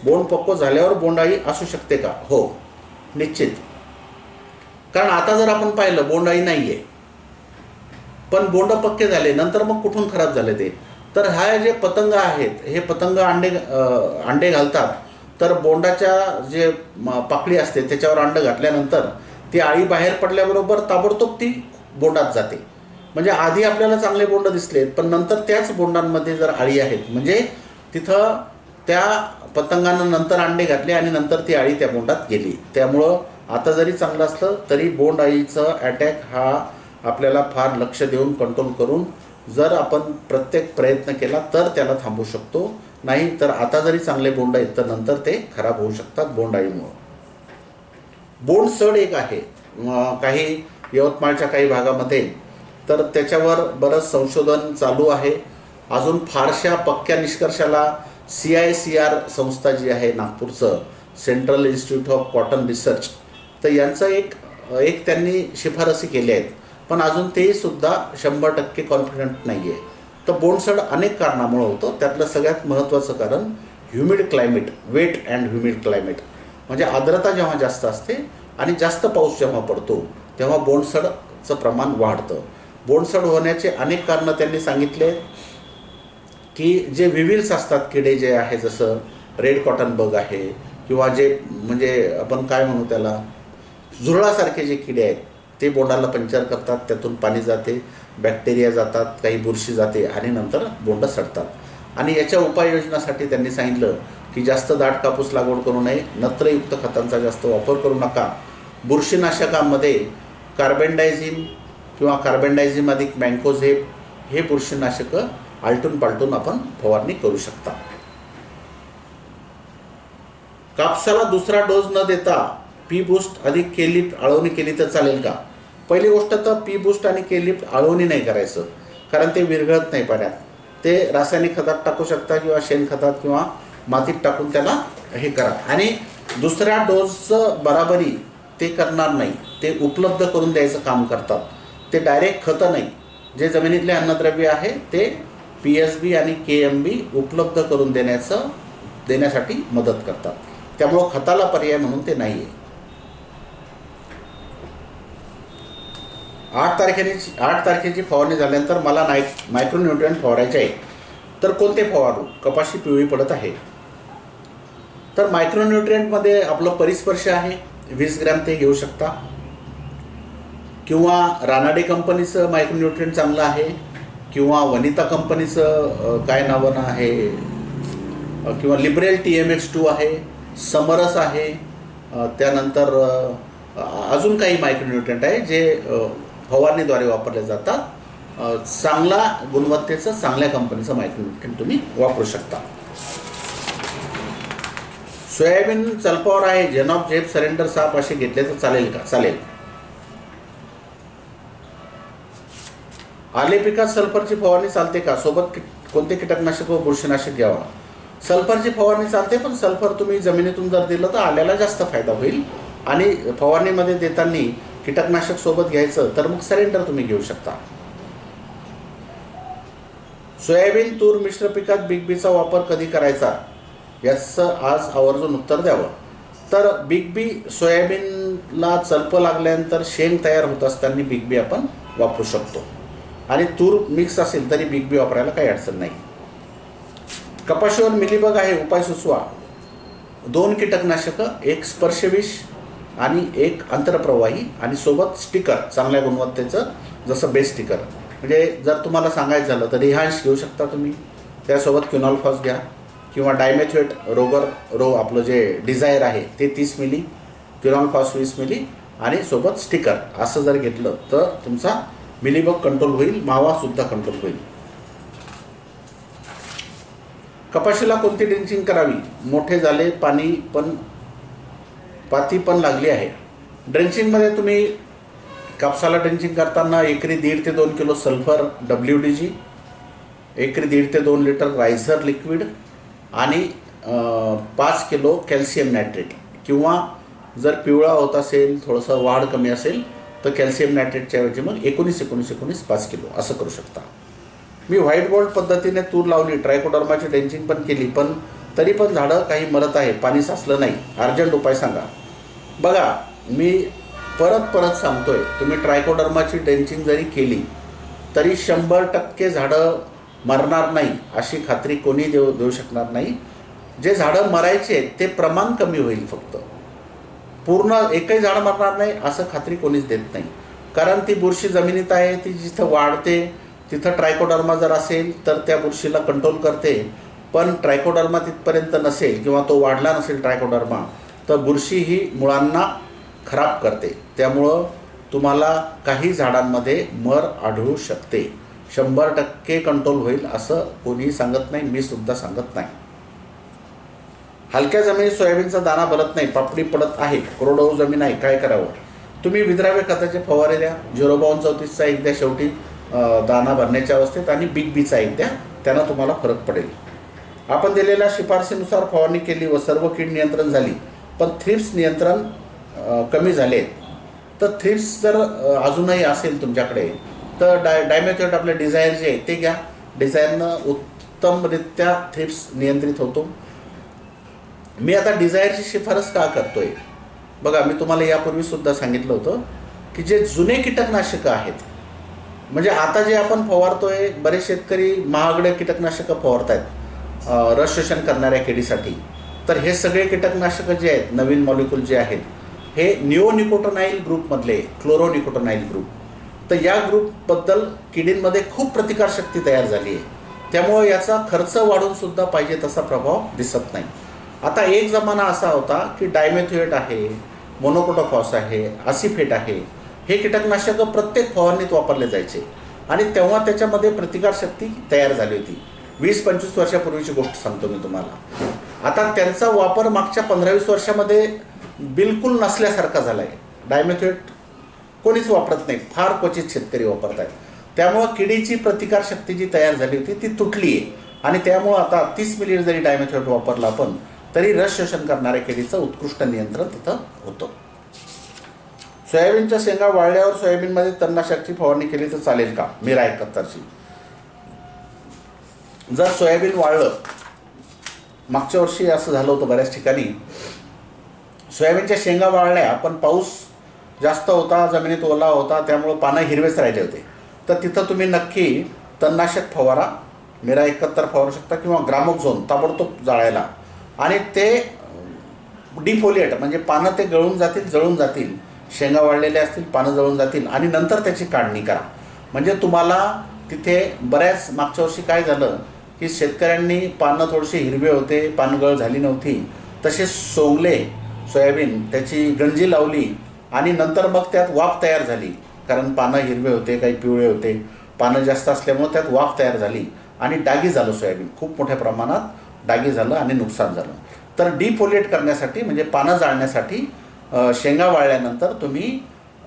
बोंड पक्व झाल्यावर बोंडाई असू शकते का? हो, निश्चित. कारण आता जर आपण पाहिलं बोंडाई नाही आहे, पण बोंड पक्के झाले, नंतर मग कुठून खराब झाले ते? तर हा जे पतंग आहेत, हे पतंग अंडे घालतात. तर बोंडाच्या जे पाकळी असते त्याच्यावर अंडं घातल्यानंतर ती अळी बाहेर पडल्याबरोबर ताबडतोब ती बोंडात जाते. म्हणजे आधी आपल्याला चांगले बोंड दिसलेत, पण नंतर त्याच बोंडांमध्ये जर अळी आहेत म्हणजे तिथं त्या पतंगानं नंतर अंडे घातले आणि नंतर ती अळी त्या बोंडात गेली. त्यामुळं आता जरी चांगलं असलं तरी बोंड अळीचं अटॅक हा आपल्याला फार लक्ष देऊन कंट्रोल करून जर आपण प्रत्येक प्रयत्न केला तर त्याला थांबवू शकतो. नाही तर आता जरी चांगले बोंड आहेत तर नंतर ते खराब होऊ शकतात बोंड अळीमुळं. बोंडसड एक आहे काही यवतमाळच्या काही भागामध्ये, तर त्याच्यावर बरंच संशोधन चालू आहे. अजून फारशा पक्क्या निष्कर्षाला CICR संस्था जी आहे नागपूरचं, central institute of cotton research, तर यांचं एक त्यांनी शिफारसी केल्या आहेत, पण अजून ते सुद्धा 100% कॉन्फिडंट नाही आहे. तर बोंडसड अनेक कारणामुळे होतं. त्यातलं सगळ्यात महत्त्वाचं कारण humid climate, wet and humid climate, म्हणजे आर्द्रता जेव्हा जास्त असते आणि जास्त पाऊस जेव्हा पडतो तेव्हा बोंडसडचं प्रमाण वाढतं. बोंडसड होण्याचे अनेक कारणं त्यांनी सांगितले की जे विविल्स असतात, किडे जे आहे, जसं रेड कॉटन बग आहे किंवा जे म्हणजे आपण काय म्हणू त्याला, झुरळासारखे जे किडे आहेत ते बोंडाला पंक्चर करतात, त्यातून पाणी जाते, बॅक्टेरिया जातात, काही बुरशी जाते आणि नंतर बोंड सडतात. आणि याच्या उपाययोजनासाठी त्यांनी सांगितलं की जास्त दाट कापूस लागवड करू नये, नत्रयुक्त खतांचा जास्त वापर करू नका, बुरशीनाशकामध्ये कार्बेंडायझिम किंवा कार्बेंडायझिम अधिक मँकोझेब हे बुरशीनाशकं आलटून पालटून आपण फवारणी करू शकता. कापसाला दुसरा डोस न देता पी बूस्ट अधिक के लिफ्ट आळवणी केली तर चालेल का? पहिली गोष्ट तर पी बूस्ट आणि के लिफ्ट आळवणी नाही करायचं, कारण ते विरघळत नाही पाण्यात. ते रासायनिक खतात टाकू शकता किंवा शेणखतात किंवा मातीत टाकून त्याला हे करा. आणि दुसऱ्या डोसचं बराबरी ते करणार नाही, ते उपलब्ध करून द्यायचं काम करतात. ते डायरेक्ट खतं नाही, जे जमिनीतले अन्नद्रव्य आहे ते PSB आणि KMB उपलब्ध करून देण्यासाठी मदत करतात. त्यामुळं खताला पर्याय म्हणून ते नाही आहे. 8 तारखेची फवारणी झाल्यानंतर मला मायक्रोन्यूट्रिएंट फवारायचे आहे, तर कोणते फवारू? कपाशी पिवळी पडत आहे. तर मायक्रोन्यूट्रिएंटमध्ये आपलं परिस्पर्श आहे, 20 ग्रॅम ते घेऊ शकता, किंवा रानाडे कंपनीचं मायक्रोन्यूट्रिएंट चांगलं आहे, किंवा वनिता कंपनीचं काय नावानं आहे, किंवा लिबरेल TMX2 आहे, समरस आहे, त्यानंतर अजून काही मायक्रोन्यूट्रिएंट आहे जे फवारणीद्वारे वापरले जातात. चांगला गुणवत्तेचं, चांगल्या कंपनीचं मायक्रोन्यूट्रिएंट तुम्ही वापरू शकता. सोयाबीन चलपावर आहे, जेनॉप, झेप, सरेंडर, साप असे घेतले तर चालेल का? चालेल. आले पिकात सल्फरची फवारणी चालते का? सोबत कोणते कीटकनाशक व बुरशीनाशक घ्यावा? सल्फरची फवारणी चालते, पण सल्फर तुम्ही जमिनीतून जर दिलं तर आल्याला जास्त फायदा होईल. आणि फवारणीमध्ये देताना कीटकनाशक सोबत घ्यायचं तर मग सरेंडर तुम्ही घेऊ शकता. सोयाबीन तूर मिश्र पिकात बिग बीचा वापर कधी करायचा याचं आज आवर्जून उत्तर द्यावं. तर बिग बी, सोयाबीनला चलप लागल्यानंतर शेंग तयार होत असताना बिग बी आपण वापरू शकतो. आणि तूर मिक्स असेल तरी बिग बी वापरायला काही अडचण नाही. कपाशीवर मिलीबग आहे, उपाय सुचवा. 2 कीटकनाशकं, 1 स्पर्शविष आणि 1 आंतरप्रवाही, आणि सोबत स्टिकर चांगल्या गुणवत्तेचं, जसं बेस स्टिकर. म्हणजे जर तुम्हाला सांगायचं झालं तर रिहान्स घेऊ शकता तुम्ही, त्यासोबत क्युनॉलफॉस घ्या, किंवा डायमेथोएट आपलं जे डिझायर आहे ते 30 मिली, क्युनॉलफॉस 20 मिली आणि सोबत स्टिकर असं जर घेतलं तर तुमचा मिलीबग कंट्रोल होईल, मावासुद्धा कंट्रोल होईल. कपाशीला कोणती ड्रिंचिंग करावी? मोठे झाले, पाती पण लागली आहे. ड्रेंचिंगमध्ये तुम्ही कापसाला ड्रेंचिंग करताना एकरी 1.5 ते 2 किलो सल्फर WDG, एकरी 1.5 ते 2 लिटर रायझर लिक्विड आणि 5 किलो कॅल्शियम नायट्रेट, किंवा जर पिवळा होत असेल, थोडंसं वाढ कमी असेल तर कॅल्शियम नायट्रेटच्या ऐवजी मग 19 5 किलो असं करू शकता. मी व्हाईट बोल्ट पद्धतीने तूर लावली, ट्रायकोडर्माची ड्रेंचिंग पण केली, पण तरी पण झाडं काही मरत आहे, पाणी साचलं नाही, अर्जंट उपाय सांगा. बघा, मी परत सांगतोय, तुम्ही ट्रायकोडर्माची ड्रेंचिंग जरी केली तरी 100% झाडं मरणार नाही अशी खात्री कोणी देऊ शकणार नाही. जे झाडं मरायचे ते प्रमाण कमी होईल, फक्त पूर्ण एकही झाड मरणार नाही असं खात्री कोणीच देत नाही. कारण ती बुरशी जमिनीत आहे, ती जिथं वाढते तिथं ट्रायकोडर्मा जर असेल तर त्या बुरशीला कंट्रोल करते. पण ट्रायकोडर्मा तिथपर्यंत नसेल किंवा तो वाढला नसेल ट्रायकोडर्मा, तर बुरशी ही मुळांना खराब करते. त्यामुळं तुम्हाला काही झाडांमध्ये मर आढळू शकते. 100% कंट्रोल होईल असं कोणीही सांगत नाही, मी सुद्धा सांगत नाही. हलक्या जमिनीत सोयाबीनचा दाना भरत नाही, पापडी पडत आहे, कोरडवाहू जमीन आहे, काय करावं? तुम्ही विद्राव्य खताचे फवारे द्या. 05234चा एक द्या शेवटी दाना भरण्याच्या अवस्थेत, आणि बिग बीचा एक द्या, त्यानं तुम्हाला फरक पडेल. आपण दिलेल्या शिफारसीनुसार फवारणी केली व सर्व कीड नियंत्रण झाली, पण थ्रिप्स नियंत्रण कमी झाले. तर थ्रिप्स जर अजूनही असेल तुमच्याकडे तर डायमेथोएट आपले डिझायर जे आहे ते घ्या. डिझायरनं उत्तमरित्या थ्रिप्स नियंत्रित होतो. मी आता डिझायरची शिफारस का करतोय? बघा, मी तुम्हाला यापूर्वी सुद्धा सांगितलं होतं की जे जुने कीटकनाशकं आहेत, म्हणजे आता जे आपण फवारतोय, बरेच शेतकरी महागडे कीटकनाशकं फवारत आहेत रस शोषण करणाऱ्या किडीसाठी. तर हे सगळे कीटकनाशकं जे आहेत, नवीन मॉलिक्यूल जे आहेत, हे निओनिकोटोनाइल ग्रुपमधले, क्लोरोनिकोटोनाइल ग्रुप. तर या ग्रुपबद्दल किडींमध्ये खूप प्रतिकारशक्ती तयार झाली आहे. त्यामुळं याचा खर्च वाढून सुद्धा पाहिजे तसा प्रभाव दिसत नाही. आता एक जमाना असा होता की डायमेथोएट आहे, मोनोकोटोफॉस आहे, आसिफेट आहे, हे कीटकनाशकं प्रत्येक फवारणीत वापरले जायचे आणि तेव्हा त्याच्यामध्ये प्रतिकारशक्ती तयार झाली होती. 20-25 वर्षापूर्वीची गोष्ट सांगतो मी तुम्हाला. आता त्यांचा वापर मागच्या 15-20 वर्षामध्ये बिलकुल नसल्यासारखा झाला आहे. डायमेथोएट कोणीच वापरत नाही, फार क्वचित शेतकरी वापरत आहेत. त्यामुळं किडीची प्रतिकारशक्ती जी तयार झाली होती ती तुटली आहे आणि त्यामुळं आता 30 मिली जरी डायमेथोएट वापरला आपण तरी रस शोषण करणाऱ्या किडीचं उत्कृष्ट नियंत्रण तिथं होतं. सोयाबीनच्या शेंगा वाळल्यावर सोयाबीनमध्ये तणनाशकाची फवारणी केली तर चालेल का? मीरा 71ची. जर सोयाबीन वाळलं, मागच्या वर्षी असं झालं होतं बऱ्याच ठिकाणी, सोयाबीनच्या शेंगा वाळल्या पण पाऊस जास्त होता, जमिनीत ओला होता, त्यामुळं पानं हिरवेच राहिले होते. तर तिथं तुम्ही नक्की तणनाशक फवारा, मीरा 71 फवारू शकता किंवा ग्रामोक्झोन ताबडतोब जाळायला. आणि ते डिफोलिएट म्हणजे पानं ते जळून जातील, शेंगा वाळलेले असतील, पानं जळून जातील आणि नंतर त्याची काढणी करा. म्हणजे तुम्हाला तिथे बऱ्याच मागच्या वर्षी काय झालं की शेतकऱ्यांनी पानं थोडेसे हिरवे होते, पानगळ झाली नव्हती, तसे सोंगले सोयाबीन, त्याची गंजी लावली आणि नंतर मग त्यात वाफ तयार झाली. कारण पानं हिरवे होते, काही पिवळे होते, पानं जास्त असल्यामुळे त्यात वाफ तयार झाली आणि डागी झालं सोयाबीन, खूप मोठ्या प्रमाणात डागी झालं आणि नुकसान झालं. तर डिफोलिएट करण्यासाठी म्हणजे पानं जाळण्यासाठी शेंगा वाळल्यानंतर तुम्ही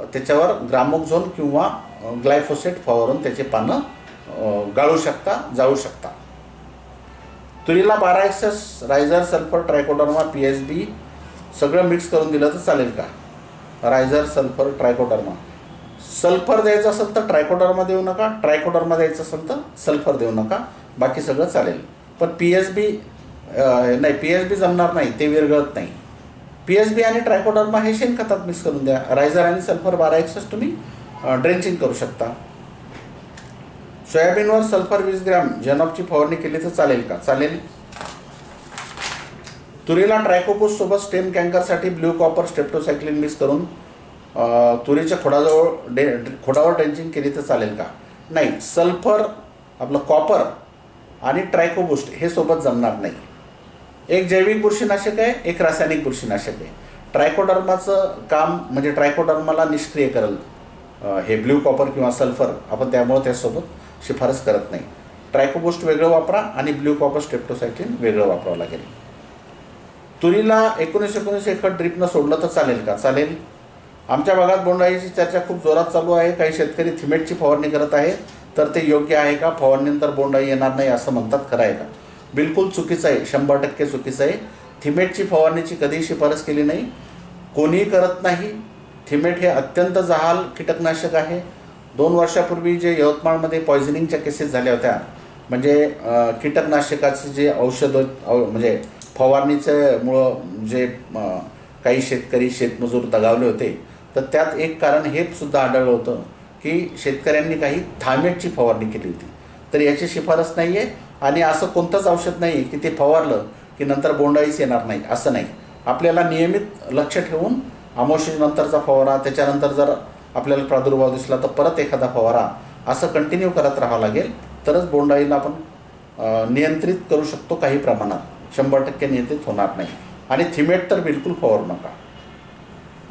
त्याच्यावर ग्रामोक्झोन किंवा ग्लायफोसेट फवारून त्याचे पानं गाळू शकता, जाळू शकता. तुरीला 12XS, riser, sulphur, Trichoderma, PSB सगळं मिक्स करून दिलं तर चालेल का? Riser, sulphur, Trichoderma. सल्फर द्यायचं असेल तर ट्रायकोडर्मा देऊ नका, ट्रायकोडर्मा द्यायचं असेल तर सल्फर देऊ नका, बाकी सगळं चालेल. पण PSB नाही, PSB जमणार नाही, ते विरघळत नाही. PSB आणि ट्रायकोडर्मा हे शेणखतात मिक्स करून द्या. रायझर आणि सल्फर 12XS तुम्ही ड्रेंचिंग करू शकता. सोयाबीनवर सल्फर 20 ग्रॅम जेनॉपची फवारणी केली तर चालेल का? चालेल. तुरीला ट्रायकोपोस सोबत स्टेम कॅन्करसाठी ब्ल्यू कॉपर स्ट्रेप्टोसायक्लिन मिक्स करून तुरीच्या खोडावर ड्रेंचिंग केली तर चालेल का? नाही, सल्फर, आपलं कॉपर आणि ट्रायकोबुस्ट हे सोबत जमणार नाही. एक जैविक बुरशीनाशक आहे, एक रासायनिक बुरशीनाशक आहे. ट्रायकोडर्माचं काम म्हणजे ट्रायकोडर्माला निष्क्रिय करेल हे ब्ल्यू कॉपर किंवा सल्फर, आपण त्यामुळे त्यासोबत शिफारस करत नाही. ट्रायकोबुस्ट वेगळं वापरा आणि ब्ल्यू कॉपर स्ट्रेप्टोसायक्लिन वेगळं वापरावं लागेल. तुरीला 19-19 एकर ड्रिपनं सोडलं तर चालेल का? चालेल. आमच्या भागात बोंडअळीची चर्चा खूप जोरात चालू आहे. काही शेतकरी थिमेटची फवारणी करत आहेत, तर ते योग्य आहे का? फवारणीनंतर बोंडअळी येणार नाही असं म्हणतात, खरं आहे का? बिलकुल चुकीचं आहे, 100% चुकीचं आहे. थिमेटची फवारणीची कधीही शिफारस केली नाही, कोणीही करत नाही. थिमेट हे अत्यंत जहाल कीटकनाशक आहे. 2 वर्षापूर्वी जे यवतमाळमध्ये पॉयझनिंगच्या केसेस झाल्या होत्या, म्हणजे कीटकनाशकाचे जे औषधं म्हणजे फवारणीच्यामुळं जे काही शेतकरी शेतमजूर दगावले होते, तर त्यात एक कारण हे सुद्धा आढळलं होतं की शेतकऱ्यांनी काही थायमेटची फवारणी केली होती. तर याची शिफारस नाही आहे आणि असं कोणतंच औषध नाही आहे की ते फवारलं की नंतर बोंडअळीच येणार नाही, असं नाही. आपल्याला नियमित लक्ष ठेवून अमावस्येनंतरचा फवारा, त्याच्यानंतर जर आपल्याला प्रादुर्भाव दिसला तर परत एखादा फवारा, असं कंटिन्यू करत राहावं लागेल. तरच बोंडअळीला आपण नियंत्रित करू शकतो काही प्रमाणात. 100% नियंत्रित होणार नाही. आणि थिमेट तर बिलकुल फवारू नका.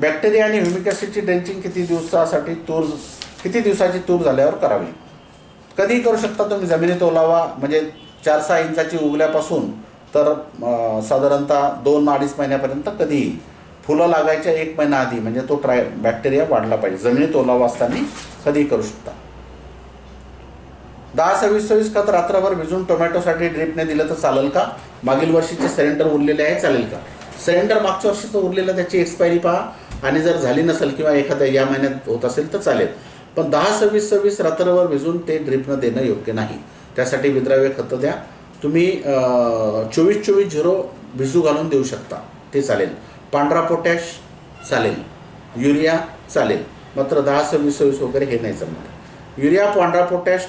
बॅक्टेरिया आणि ह्युमिक ॲसिडची ड्रेंचिंग किती दिवसाची तूर झाल्यावर करावी? कधीही करू शकता तुम्ही. जमिनीत ओलावा म्हणजे 4-6 इंचाची उगल्यापासून तर साधारणतः 2-2.5 महिन्यापर्यंत कधीही. फुलं लागायच्या 1 महिना आधी म्हणजे तो बॅक्टेरिया वाढला पाहिजे. जमिनीत ओलावा असताना कधीही करू शकता. 10-26-26 खत रात्रभर भिजून टोमॅटोसाठी ड्रिपने दिलं तर चालेल का? मागील वर्षीचे सिलेंडर उरलेले आहे, चालेल का? सिलेंडर मागच्या वर्षीचं उरलेलं त्याची एक्सपायरी पहा आणि जर झाली नसेल किंवा एखाद्या या महिन्यात होत असेल तर चालेल. पण 10-26-26 रात्रभर भिजून ते ड्रिपनं देणं योग्य नाही. त्यासाठी विद्राव्य खतं द्या. तुम्ही 24-24-0 भिजू घालून देऊ शकता, ते चालेल. पांढरा पोटॅश चालेल, युरिया चालेल, मात्र 10-26-26 वगैरे हे नाही जमणार. युरिया, पांढरा पोटॅश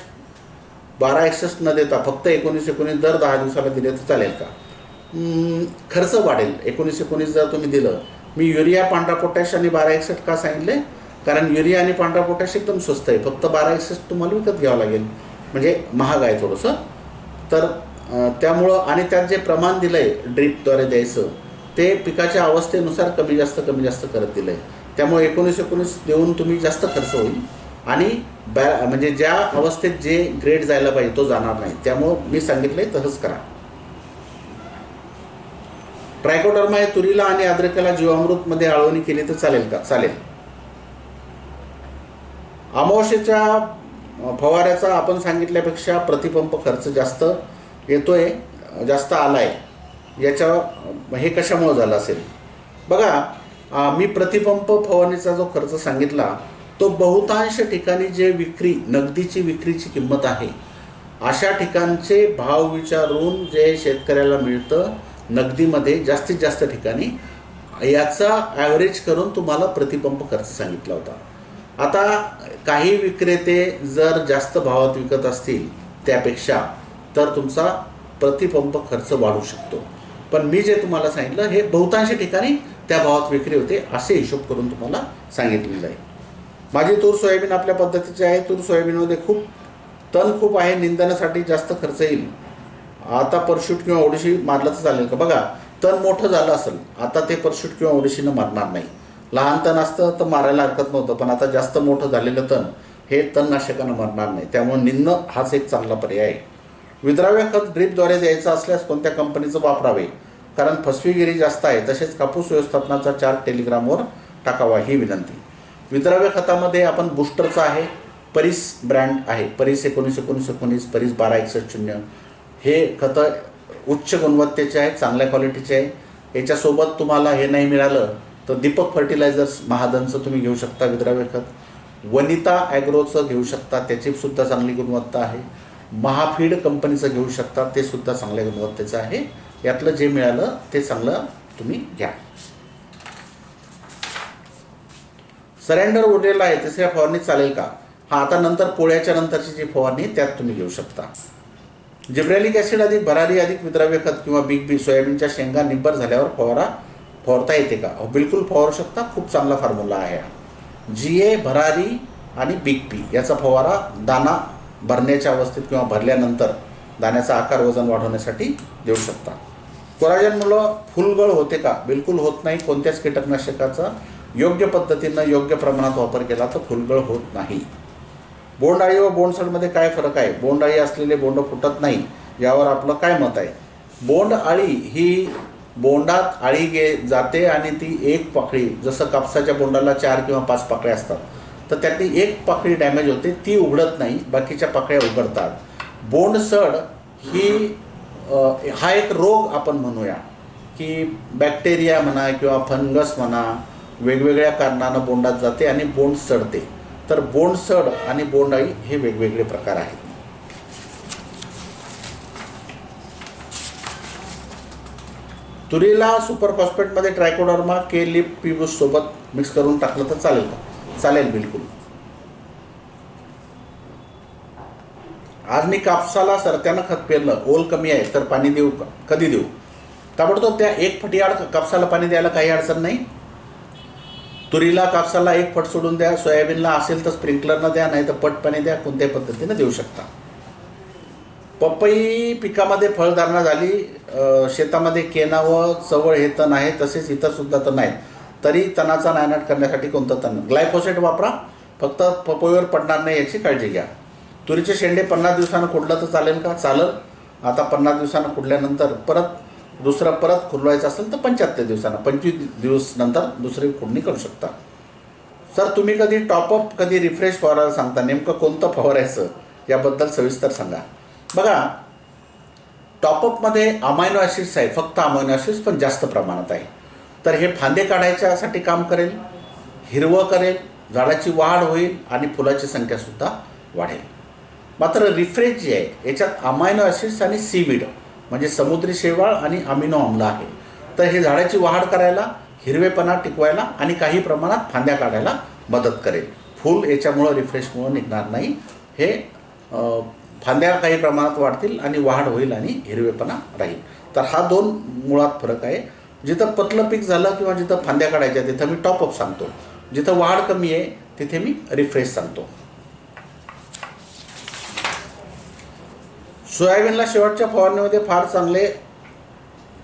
12-61 न देता फक्त 19-19 दर 10 दिवसाला दिले तर चालेल का? खर्च वाढेल. 19-19 जर तुम्ही दिलं. मी युरिया, पांढरा पोटॅश आणि 12-61 का सांगितले? कारण युरिया आणि पांढरा पोटॅश एकदम स्वस्त आहे. फक्त 12-61 तुम्हाला विकत घ्यावं लागेल, म्हणजे महाग आहे थोडंसं. तर त्यामुळं आणि त्यात जे प्रमाण दिलं आहे ड्रीपद्वारे द्यायचं ते पिकाच्या अवस्थेनुसार कमी जास्त करत दिलं आहे. त्यामुळे 19-19 देऊन तुम्ही जास्त खर्च होईल आणि म्हणजे ज्या अवस्थेत जे ग्रेड जायला पाहिजे तो जाणार नाही. त्यामुळं मी सांगितलं आहे तसंच करा. ट्रायकोडर्मा हे तुरीला आणि अद्रकाला जीवामृतमध्ये आळवणी केली तर चालेल का? चालेल. अमावस्येच्या फवाऱ्याचा आपण सांगितल्यापेक्षा प्रतिपंप खर्च जास्त येतोय, जास्त आलाय. याच्या हे कशामुळे झालं असेल? बघा, मी प्रतिपंप फवारणीचा जो खर्च सांगितला तो बहुतांश ठिकाणी जे नगदीची विक्रीची किंमत आहे अशा ठिकाणचे भाव विचारून जे शेतकऱ्याला मिळतं नगदीमध्ये जास्तीत जास्त ठिकाणी, याचा ॲव्हरेज करून तुम्हाला प्रतिपंप खर्च सांगितला होता. आता काही विक्रेते जर जास्त भावात विकत असतील त्यापेक्षा तर तुमचा प्रतिपंप खर्च वाढू शकतो. पण मी जे तुम्हाला सांगितलं हे बहुतांश ठिकाणी त्या भावात विक्री होते असे हिशोब करून तुम्हाला सांगितलेलं आहे. माझी तूर सोयाबीन आपल्या पद्धतीची आहे. तूर सोयाबीनमध्ये खूप आहे. निंदनासाठी जास्त खर्च येईल. आता परशूट किंवा ओडिशी मारलं तर चालेल का? बघा, तण मोठं झालं असेल आता ते परशूट किंवा ओडिशीनं मारणार नाही. लहान तण असतं तर मारायला हरकत नव्हतं, पण आता जास्त मोठं झालेलं तण हे तणनाशकानं मारणार नाही. त्यामुळे निंदणं हाच एक चांगला पर्याय आहे. विद्राव्य खत ड्रीपद्वारे द्यायचं असल्यास कोणत्या कंपनीचं वापरावे? कारण फसवेगिरी जास्त आहे. तसेच कापूस व्यवस्थापनाचा चार्ट टेलिग्रामवर टाकावा ही विनंती. विद्राव्य खतामध्ये आपण बूस्टरचं आहे, परीस ब्रँड आहे, परीस 19-19-19, परीस 12-61-0 हे खतं उच्च गुणवत्तेचे आहेत, चांगल्या क्वालिटीचे आहे. याच्यासोबत तुम्हाला हे नाही मिळालं तर दीपक फर्टिलायझर्स महादनचं तुम्ही घेऊ शकता विद्राव्य खत. वनिता ॲग्रोचं घेऊ शकता, त्याचीसुद्धा चांगली गुणवत्ता आहे. महाफीड कंपनीचं घेऊ शकता, ते सुद्धा चांगल्या गुणवत्तेचं आहे. यातलं जे मिळालं ते चांगलं तुम्ही घ्या. सरेंडर उरलेला आहे, तिसऱ्या फवारणी चालेल का? हा, आता नंतर पोळ्याच्या नंतरची जी फवारणी त्यात तुम्ही घेऊ शकता. जिब्रेलिक ॲसिड अधिक भरारी अधिक विद्राव्य खत किंवा बिग बी सोयाबीनच्या शेंगा निब्बर झाल्यावर फवारता येते का? बिलकुल फवारू शकता. खूप चांगला फॉर्म्युला आहे हा. GA, भरारी आणि बिग बी याचा फवारा दाना भरण्याच्या अवस्थेत किंवा भरल्यानंतर दाण्याचा आकार वजन वाढवण्यासाठी देऊ शकता. कोराजनमुळं फुलगळ होते का? बिलकुल होत नाही. कोणत्याच कीटकनाशकाचा योग्य पद्धतीनं योग्य प्रमाणात वापर केला तर फुलगळ होत नाही. बोंडअळी व बोंडसडमध्ये काय फरक आहे? बोंडअळी असलेले बोंड फुटत नाही यावर आपलं काय मत आहे? बोंडअळी ही बोंडात अळी जाते आणि ती एक पाकळी, जसं कापसाच्या बोंडाला 4 किंवा 5 पाकळ्या असतात तर त्यातली एक पाकळी डॅमेज होते, ती उघडत नाही, बाकीच्या पाकळ्या उघडतात. बोंडसड ही हा एक रोग आपण म्हणूया की बॅक्टेरिया म्हणा किंवा फंगस म्हणा वेगवेगळ्या कारणानं बोंडात जाते आणि बोंड सडते. तर बोंडसड आणि बोंडअळी हे वेगवेगळे प्रकार आहेत. तुरीला सुपर फॉस्फेटमध्ये ट्रायकोडर्मा के लिप पी बूस्ट सोबत मिक्स करून टाकलं तर चालेल का? चालेल, बिलकुल. आज मी कापसाला सरत्यानं खत पेरलं, ओल कमी आहे तर पाणी देऊ का? कधी देऊ? ताबडतोब त्या 1 फटी आड कापसाला पाणी द्यायला काही अडचण नाही. तुरीला कापसाला 1 फट सोडून द्या. सोयाबीनला असेल तर स्प्रिंकलरनं द्या, नाही तर पट पाणी द्या. कोणत्याही पद्धतीने देऊ शकता. पपई पिकामध्ये फळधारणा झाली, शेतामध्ये केना व चवळ हे तण आहे, तसेच इतर सुद्धा तण आहेत, तरी तणाचा नायनाट करण्यासाठी कोणतं तण? ग्लायफोसेट वापरा. फक्त पपईवर पडणार नाही याची काळजी घ्या. तुरीचे शेंडे 50 दिवसानं खुडलं तर चालेल का? चालेल. आता 50 दिवसानं खुडल्यानंतर परत खुडवायचं असेल तर 75 दिवसानं, 25 दिवस नंतर दुसरी खुडणी करू शकता. सर तुम्ही कधी टॉपअप कधी रिफ्रेश फवारायला सांगता, नेमकं कोणतं फवारायचं याबद्दल सविस्तर सांगा. बघा, टॉपअपमध्ये अमायनो ॲसिड्स आहे, फक्त अमायनो ॲसिड्स, पण जास्त प्रमाणात आहे. तर हे फांदे काढायच्यासाठी काम करेल, हिरवं करेल, झाडाची वाढ होईल आणि फुलाची संख्यासुद्धा वाढेल. मात्र रिफ्रेश जे आहे याच्यात अमायनो ॲसिड्स आणि सीवीड म्हणजे समुद्री शेवाळ आणि अमिनो आम्ल आहे. तर हे झाडाची वाढ करायला, हिरवेपणा टिकवायला आणि काही प्रमाणात फांद्या काढायला मदत करेल. फूल याच्यामुळं रिफ्रेशमुळं निघणार नाही. हे फांद्या काही प्रमाणात वाढतील आणि वाढ होईल आणि हिरवेपणा राहील. तर हा 2 मुळात फरक आहे. जिथं पतलं पीक झालं किंवा जिथं फांद्या काढायच्या तिथं मी टॉपअप सांगतो, जिथं वाढ कमी आहे तिथे मी रिफ्रेश सांगतो. सोयाबीनला शेवटच्या फवारणीमध्ये फार चांगले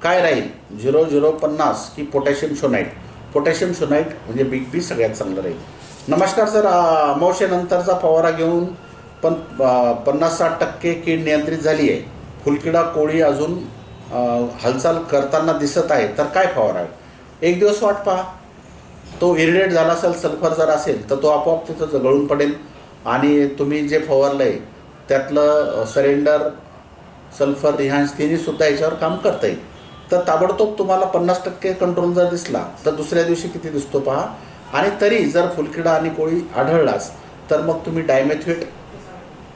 काय राहील? 0050 की पोटॅशियम शोनाईट? पोटॅशियम शोनाईट म्हणजे बिग बी सगळ्यात चांगलं राहील. नमस्कार सर, अमावस्येनंतरचा फवारा घेऊन पण 50-60% कीड नियंत्रित झाली आहे. फुलकिडा कोळी अजून हालचाल करताना दिसत आहे, तर काय फवारावे? 1 दिवस वाट पहा. तो इरिडेट झाला असेल, सल्फर जर असेल तर तो आपोआप तिथं गळून पडेल आणि तुम्ही जे फवारलं आहे त्यातलं सरेंडर, सल्फर, रिहान्स तिन्हीसुद्धा याच्यावर काम करता येईल. तर ताबडतोब तुम्हाला 50% कंट्रोल जर दिसला तर दुसऱ्या दिवशी किती दिसतो पहा. आणि तरी जर फुलकिडा आणि कोळी आढळलाच तर मग तुम्ही डायमेथ्वेट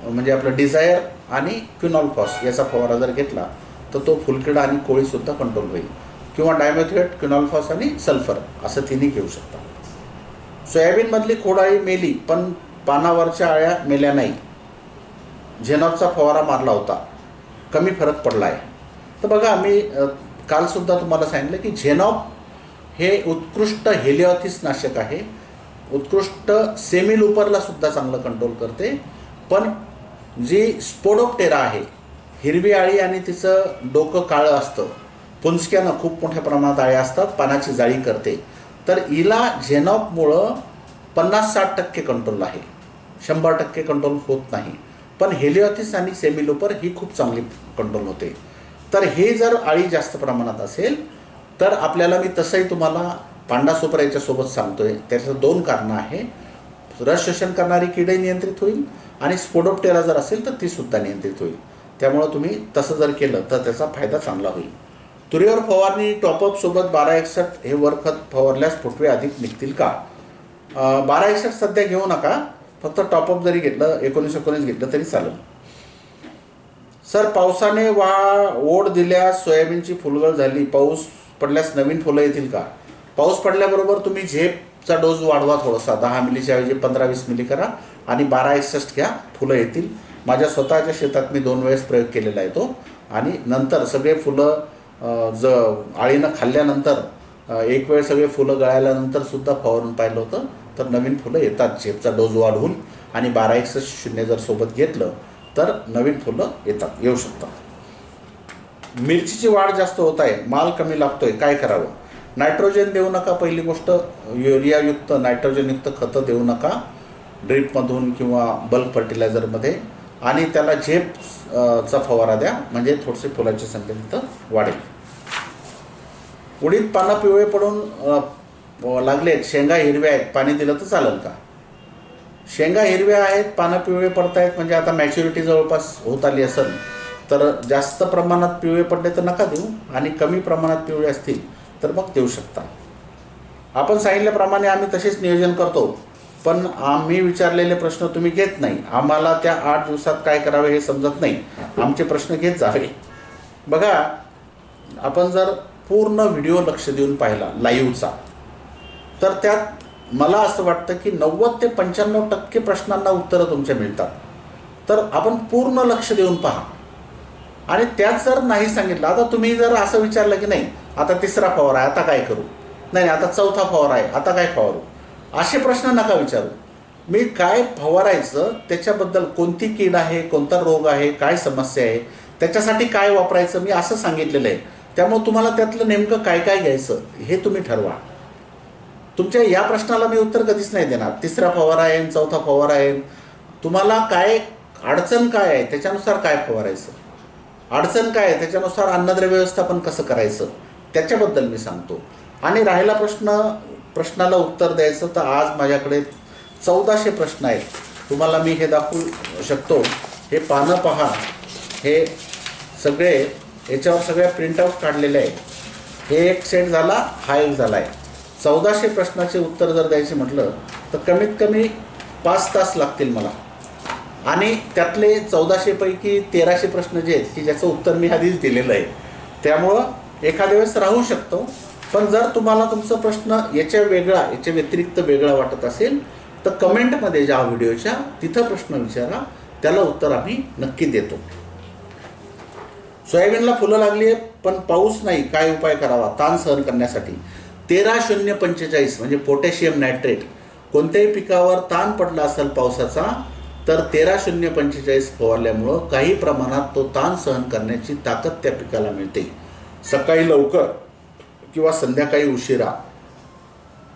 म्हणजे आपलं डिझायर आणि क्विनॉल्फॉस याचा फवारा जर घेतला तर तो फुलकिडा आणि कोळीसुद्धा कंट्रोल होईल. किंवा डायमेथ्वेट, क्विनॉल्फॉस आणि सल्फर असं तिन्ही घेऊ शकता. सोयाबीनमधली खोडाळी मेली पण पानावरच्या अळ्या मेल्या नाही. झेनॉपचा फवारा मारला होता, कमी फरक पडला आहे. तर बघा, मी कालसुद्धा तुम्हाला सांगितलं की झेनॉप हे उत्कृष्ट हेलिओथिस नाशक आहे. उत्कृष्ट सेमिलुपरला सुद्धा चांगलं कंट्रोल करते. पण जी स्पोडोप्टेरा आहे, हिरवी आळी आणि तिचं डोकं काळं असतं, पुंजक्यानं खूप मोठ्या प्रमाणात आळ्या असतात, पानाची जाळी करते, तर हिला झेनॉपमुळं 50-60% कंट्रोल आहे, 100% कंट्रोल होत नाही. पण हेलिओथिस आणि सेमिलुपर ही खूप चांगली कंट्रोल होते. तर हे जर आळी जास्त प्रमाणात असेल तर आपल्याला, मी तसंही तुम्हाला पांडा सुपर याच्यासोबत सांगतोय, त्याचं 2 कारणं आहे. रस शोषण करणारी कीडही नियंत्रित होईल आणि स्पोडोप्टेरा जर असेल तर तीसुद्धा नियंत्रित होईल. त्यामुळं तुम्ही तसं जर केलं तर त्याचा फायदा चांगला होईल. तुरीवर फवारणी टॉपअपसोबत 1261 हे वरखत फवारल्यास फुटवे अधिक निघतील का? 1261 सध्या घेऊ नका, फक्त टॉपअप जरी घेतलं, 19-19 घेतलं तरी चालेल. सर, पावसाने ओढ दिल्यास सोयाबीनची फुलगळ झाली, पाऊस पडल्यास नवीन फुलं येतील का? पाऊस पडल्याबरोबर तुम्ही झेपचा डोस वाढवा थोडासा, 10 मिलीच्या ऐवजी 15-20 मिली करा आणि 1261 घ्या, फुलं येतील. माझ्या स्वतःच्या शेतात मी 2 वेळेस प्रयोग केलेला आहे तो. आणि नंतर सगळे फुलं आळीनं खाल्ल्यानंतर 1 वेळ सगळे फुलं गळाल्यानंतर सुद्धा फवारून पाहिलं होतं, तर नवीन फुलं येतात. झेपचा डोस वाढवून आणि 1261 जर सोबत घेतलं तर नवीन फुलं येऊ शकतात. मिरचीची वाढ जास्त होत आहे, माल कमी लागतोय, काय करावं? नायट्रोजन देऊ नका. पहिली गोष्ट, युरियायुक्त नायट्रोजनयुक्त खतं देऊ नका ड्रीपमधून किंवा बल्क फर्टिलायझरमध्ये. आणि त्याला झेपचा फवारा द्या, म्हणजे थोडीशी फुलाची संख्या तिथं वाढेल. उडीद पानं पिवळे पडून लागलेत, शेंगा हिरव्या आहेत, पाणी दिलं तर चालेल का? शेंगा हिरव्या आहेत, पानं पिवळे पडत आहेत, म्हणजे आता मॅच्युरिटी जवळपास होत आली असेल तर जास्त प्रमाणात पिवळे पडले तर नका देऊ, आणि कमी प्रमाणात पिवळे असतील तर मग देऊ शकता. आपण सांगितल्याप्रमाणे आम्ही तसेच नियोजन करतो, पण आम्ही विचारलेले प्रश्न तुम्ही घेत नाही. आम्हाला त्या 8 दिवसात काय करावे हे समजत नाही. आमचे प्रश्न घेत जावे. बघा, आपण जर पूर्ण व्हिडिओ लक्ष देऊन पाहिला लाईव्हचा, तर त्यात मला असं वाटतं की 90 ते 95% प्रश्नांना उत्तरं तुमच्या मिळतात. तर आपण पूर्ण लक्ष देऊन पहा. आणि त्यात जर नाही सांगितलं, आता तुम्ही जर असं विचारलं की नाही आता तिसरा फवारा आहे आता काय करू, नाही आता चौथा फवारा आहे आता काय फवारू, असे प्रश्न नका विचारू. मी काय फवारायचं त्याच्याबद्दल, कोणती कीड आहे, कोणता रोग आहे, काय समस्या आहे, त्याच्यासाठी काय वापरायचं मी असं सांगितलेलं आहे. त्यामुळे तुम्हाला त्यातलं नेमकं काय काय घ्यायचं हे तुम्ही ठरवा. तुमच्या या प्रश्नाला मी उत्तर कधीच नाही देणार. तिसरा फवारा आहे चौथा फवारा आहे, तुम्हाला काय अडचण काय आहे त्याच्यानुसार काय फवारायचं, अडचण काय आहे त्याच्यानुसार अन्नद्रव्य व्यवस्थापन कसं करायचं त्याच्याबद्दल मी सांगतो. आणि राहिला प्रश्नाला उत्तर द्यायचं तर आज माझ्याकडे 1400 प्रश्न आहेत. तुम्हाला मी हे दाखवू शकतो. हे पानं पहा, हे सगळे याच्यावर सगळ्या प्रिंटआउट काढलेले आहे. हे एक सेट झाला, हा एक झाला आहे. 1400 प्रश्नाचे उत्तर जर द्यायचे म्हटलं तर कमीत कमी 5 तास लागतील मला. आणि त्यातले 1400 पैकी 1300 प्रश्न जे आहेत की ज्याचं उत्तर मी आधीच दिलेलं आहे, त्यामुळं एखाद्या वेळेस राहू शकतो. पण जर तुम्हाला तुमचा प्रश्न याच्या व्यतिरिक्त वेगळा वाटत असेल तर कमेंटमध्ये ज्या व्हिडिओच्या तिथं प्रश्न विचारा, त्याला उत्तर आम्ही नक्की देतो. सोयाबीनला फुलं लागली आहे पण पाऊस नाही, काय उपाय करावा ताण सहन करण्यासाठी? 13-0-45 म्हणजे पोटॅशियम नायट्रेट. कोणत्याही पिकावर ताण पडला असेल पावसाचा तर 13-0-45 फवारल्यामुळं काही प्रमाणात तो ताण सहन करण्याची ताकद त्या पिकाला मिळते. सकाळी लवकर किंवा संध्याकाळी उशिरा,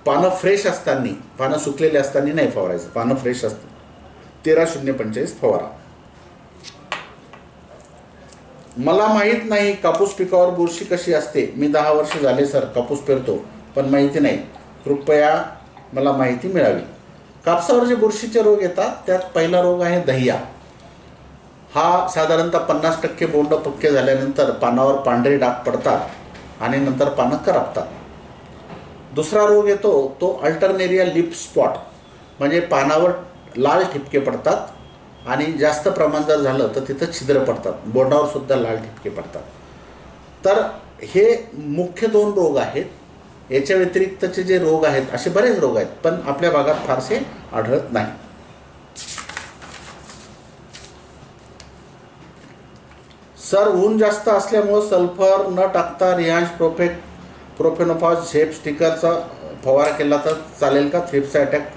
पानं फ्रेश असताना, पानं सुकलेली असताना नाही फवारायचं, पानं फ्रेश असतात 13-0-45 फवारा. मला माहीत नाही कापूस पिकावर बुरशी कशी असते. मी 10 वर्ष झाले सर कापूस पेरतो पण माहिती नाही, कृपया मला माहिती मिळावी. कापसावर जे बुरशीचे रोग येतात त्यात पहिला रोग आहे दहिया. हा साधारणतः 50% बोंड पक्के झाल्यानंतर पानावर पांढरे डाग पडतात आणि नंतर पानं करपतात. दुसरा रोग येतो तो अल्टरनेरिया लिप स्पॉट, म्हणजे पानावर लाल ठिपके पडतात आणि जास्त प्रमाण जर झालं तर तिथं छिद्र पडतात, बोंडावर सुद्धा लाल ठिपके पडतात. तर हे मुख्य 2 रोग आहेत. याच्या व्यतिरिक्तचे जे रोग आहेत असे बरेच रोग आहेत पण आपल्या भागात फारसे आढळत नाही. सर ऊन जास्त असल्यामुळं सल्फर न टाकता रिहांश प्रोफेनोफॉस झेप स्टिकरचा फवारा केला तर चालेल का? थ्रिप्सचा अटॅक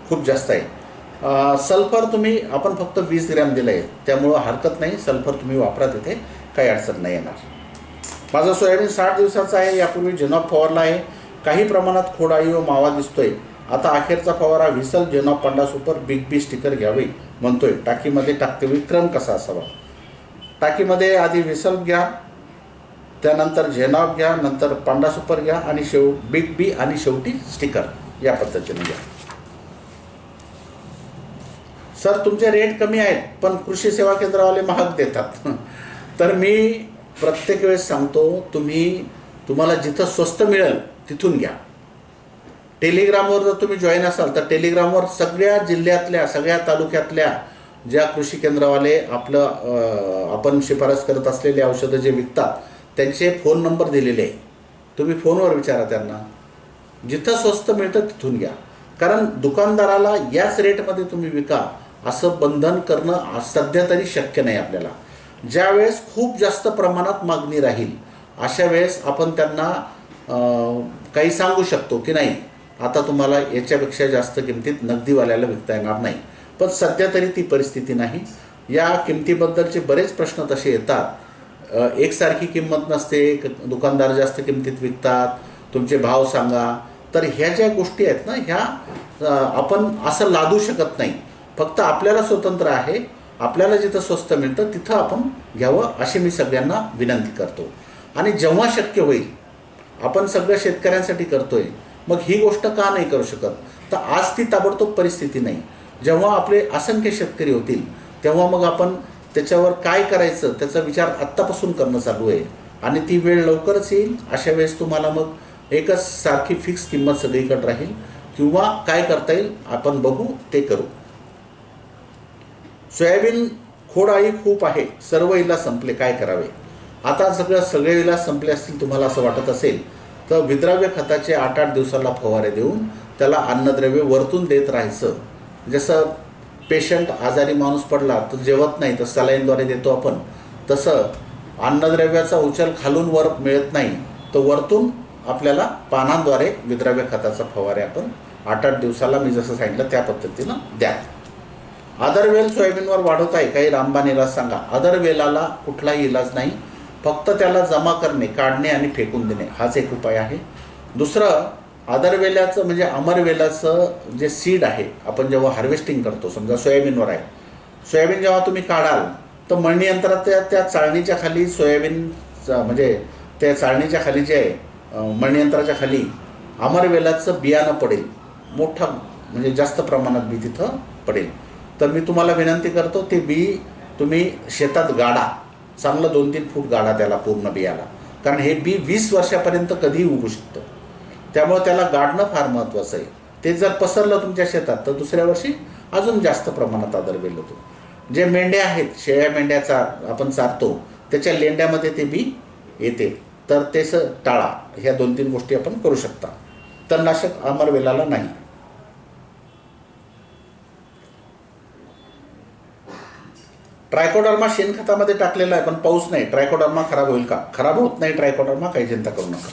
खूप जास्त आहे. सल्फर आपण फक्त 20 ग्रॅम दिलं आहे, त्यामुळं हरकत नाही, सल्फर तुम्ही वापरा, तिथे काही अडचण नाही येणार. माझं सोयाबीन 60 दिवसाचं आहे. यापूर्वी जेनॉप फवारला आहे. काही प्रमाणात खोडाई व मावा दिसतोय. आता अखेरचा फवारा व्हिसल जेनॉप 50 सुपर बिग बी स्टिकर घ्यावे म्हणतोय. टाकीमध्ये टाकते क्रम कसा असावा? टाकीमध्ये आधी व्हिसल घ्या, त्यानंतर जेनॉप घ्या, नंतर 50 सुपर घ्या आणि बिग बी आणि शेवटी स्टिकर, या पद्धतीने घ्या. सर तुमचे रेट कमी आहेत पण कृषी सेवा केंद्रावाले महाग देतात. तर मी प्रत्येक वेळेस सांगतो, तुम्हाला जिथं स्वस्त मिळेल तिथून घ्या. टेलिग्रामवर जर तुम्ही जॉईन असाल तर टेलिग्रामवर सगळ्या जिल्ह्यातल्या, सगळ्या तालुक्यातल्या ज्या कृषी केंद्रावाले आपण शिफारस करत असलेले औषधं जे विकतात त्यांचे फोन नंबर दिलेले आहे. तुम्ही फोनवर विचारा त्यांना. जिथं स्वस्त मिळतं तिथून घ्या. कारण दुकानदाराला याच रेटमध्ये तुम्ही विका असं बंधन करणं सध्या तरी शक्य नाही आपल्याला. ज्या वेळेस खूप जास्त प्रमाणात मागणी राहील अशा वेळेस आपण त्यांना काही सांगू शकतो की नाही आता तुम्हाला याच्यापेक्षा जास्त किमतीत नगदीवाल्याला विकता येणार नाही. पण सध्या तरी ती परिस्थिती नाही. या किमतीबद्दलचे बरेच प्रश्न तसे येतात. एकसारखी किंमत नसते, दुकानदार जास्त किमतीत विकतात, तुमचे भाव सांगा. तर ह्या ज्या गोष्टी आहेत ना, ह्या आपण असं लादू शकत नाही. फक्त आपल्याला स्वतंत्र आहे. आपल्याला जिथं स्वस्त मिळतं तिथं आपण घ्यावं अशी मी सगळ्यांना विनंती करतो. आणि जेव्हा शक्य होईल, आपण सगळं शेतकऱ्यांसाठी करतोय, मग ही गोष्ट का नाही करू शकत? तर आज ती ताबडतोब परिस्थिती नाही. जेव्हा आपले असंख्य शेतकरी होतील तेव्हा मग आपण त्याच्यावर काय करायचं त्याचा विचार आत्तापासून करणं चालू आहे. आणि ती वेळ लवकरच येईल. अशा वेळेस तुम्हाला मग एकच सारखी फिक्स किंमत सगळीकडे राहील किंवा काय करता येईल आपण बघू, ते करू. सोयाबीन खोडआळी खूप आहे, सर्व इलाज संपले, काय करावे? आता सगळे इलाज संपले असतील तुम्हाला असं वाटत असेल तर विद्राव्य खताचे 8-8 दिवसाला फवारे देऊन त्याला अन्नद्रव्य वरतून देत राहायचं. जसं पेशंट आजारी माणूस पडला तर जेवत नाही तर सलाईनद्वारे देतो आपण, तसं अन्नद्रव्याचा उचल खालून वर मिळत नाही तर वरतून आपल्याला पानांद्वारे विद्राव्य खताचा फवारे आपण 8-8 दिवसाला मी जसं सांगितलं त्या पद्धतीनं द्या. आदरवेल सोयाबीनवर वाढवत आहे, काही रामबाण इलाज सांगा. आदरवेलाला कुठलाही इलाज नाही, फक्त त्याला जमा करणे, काढणे आणि फेकून देणे हाच एक उपाय आहे. दुसरं, आदरवेलाचं म्हणजे अमरवेलाचं जे सीड आहे, आपण जेव्हा हार्वेस्टिंग करतो, समजा सोयाबीनवर आहे, सोयाबीन जेव्हा तुम्ही काढाल तर मळणी यंत्रात त्या चाळणीच्या खाली सोयाबीन म्हणजे त्या चाळणीच्या खाली जे आहे मळणी यंत्राच्या खाली अमरवेलाचं बियाणं पडेल, मोठं म्हणजे जास्त प्रमाणात बी तिथं पडेल. तर मी तुम्हाला विनंती करतो ते बी तुम्ही शेतात गाडा, चांगलं 2-3 फूट गाडा त्याला पूर्ण बियाला, कारण हे बी 20 वर्षापर्यंत कधीही उगू शकतं. त्यामुळे त्याला गाडणं फार महत्त्वाचं आहे. ते जर पसरलं तुमच्या शेतात तर दुसऱ्या वर्षी अजून जास्त प्रमाणात आदरवेल होतो. जे मेंढ्या आहेत, शेळ्या मेंढ्याचा आपण चारतो त्याच्या लेंड्यामध्ये ते बी येते, तर तेच टाळा. ह्या 2-3 गोष्टी आपण करू शकता. तणनाशक अमरवेलाला नाही. ट्रायकोडर्मा शेणखतामध्ये टाकलेला आहे पण पाऊस नाही, ट्रायकोडर्मा खराब होईल का? खराब होत नाही ट्रायकोडर्मा, काही चिंता करू नका.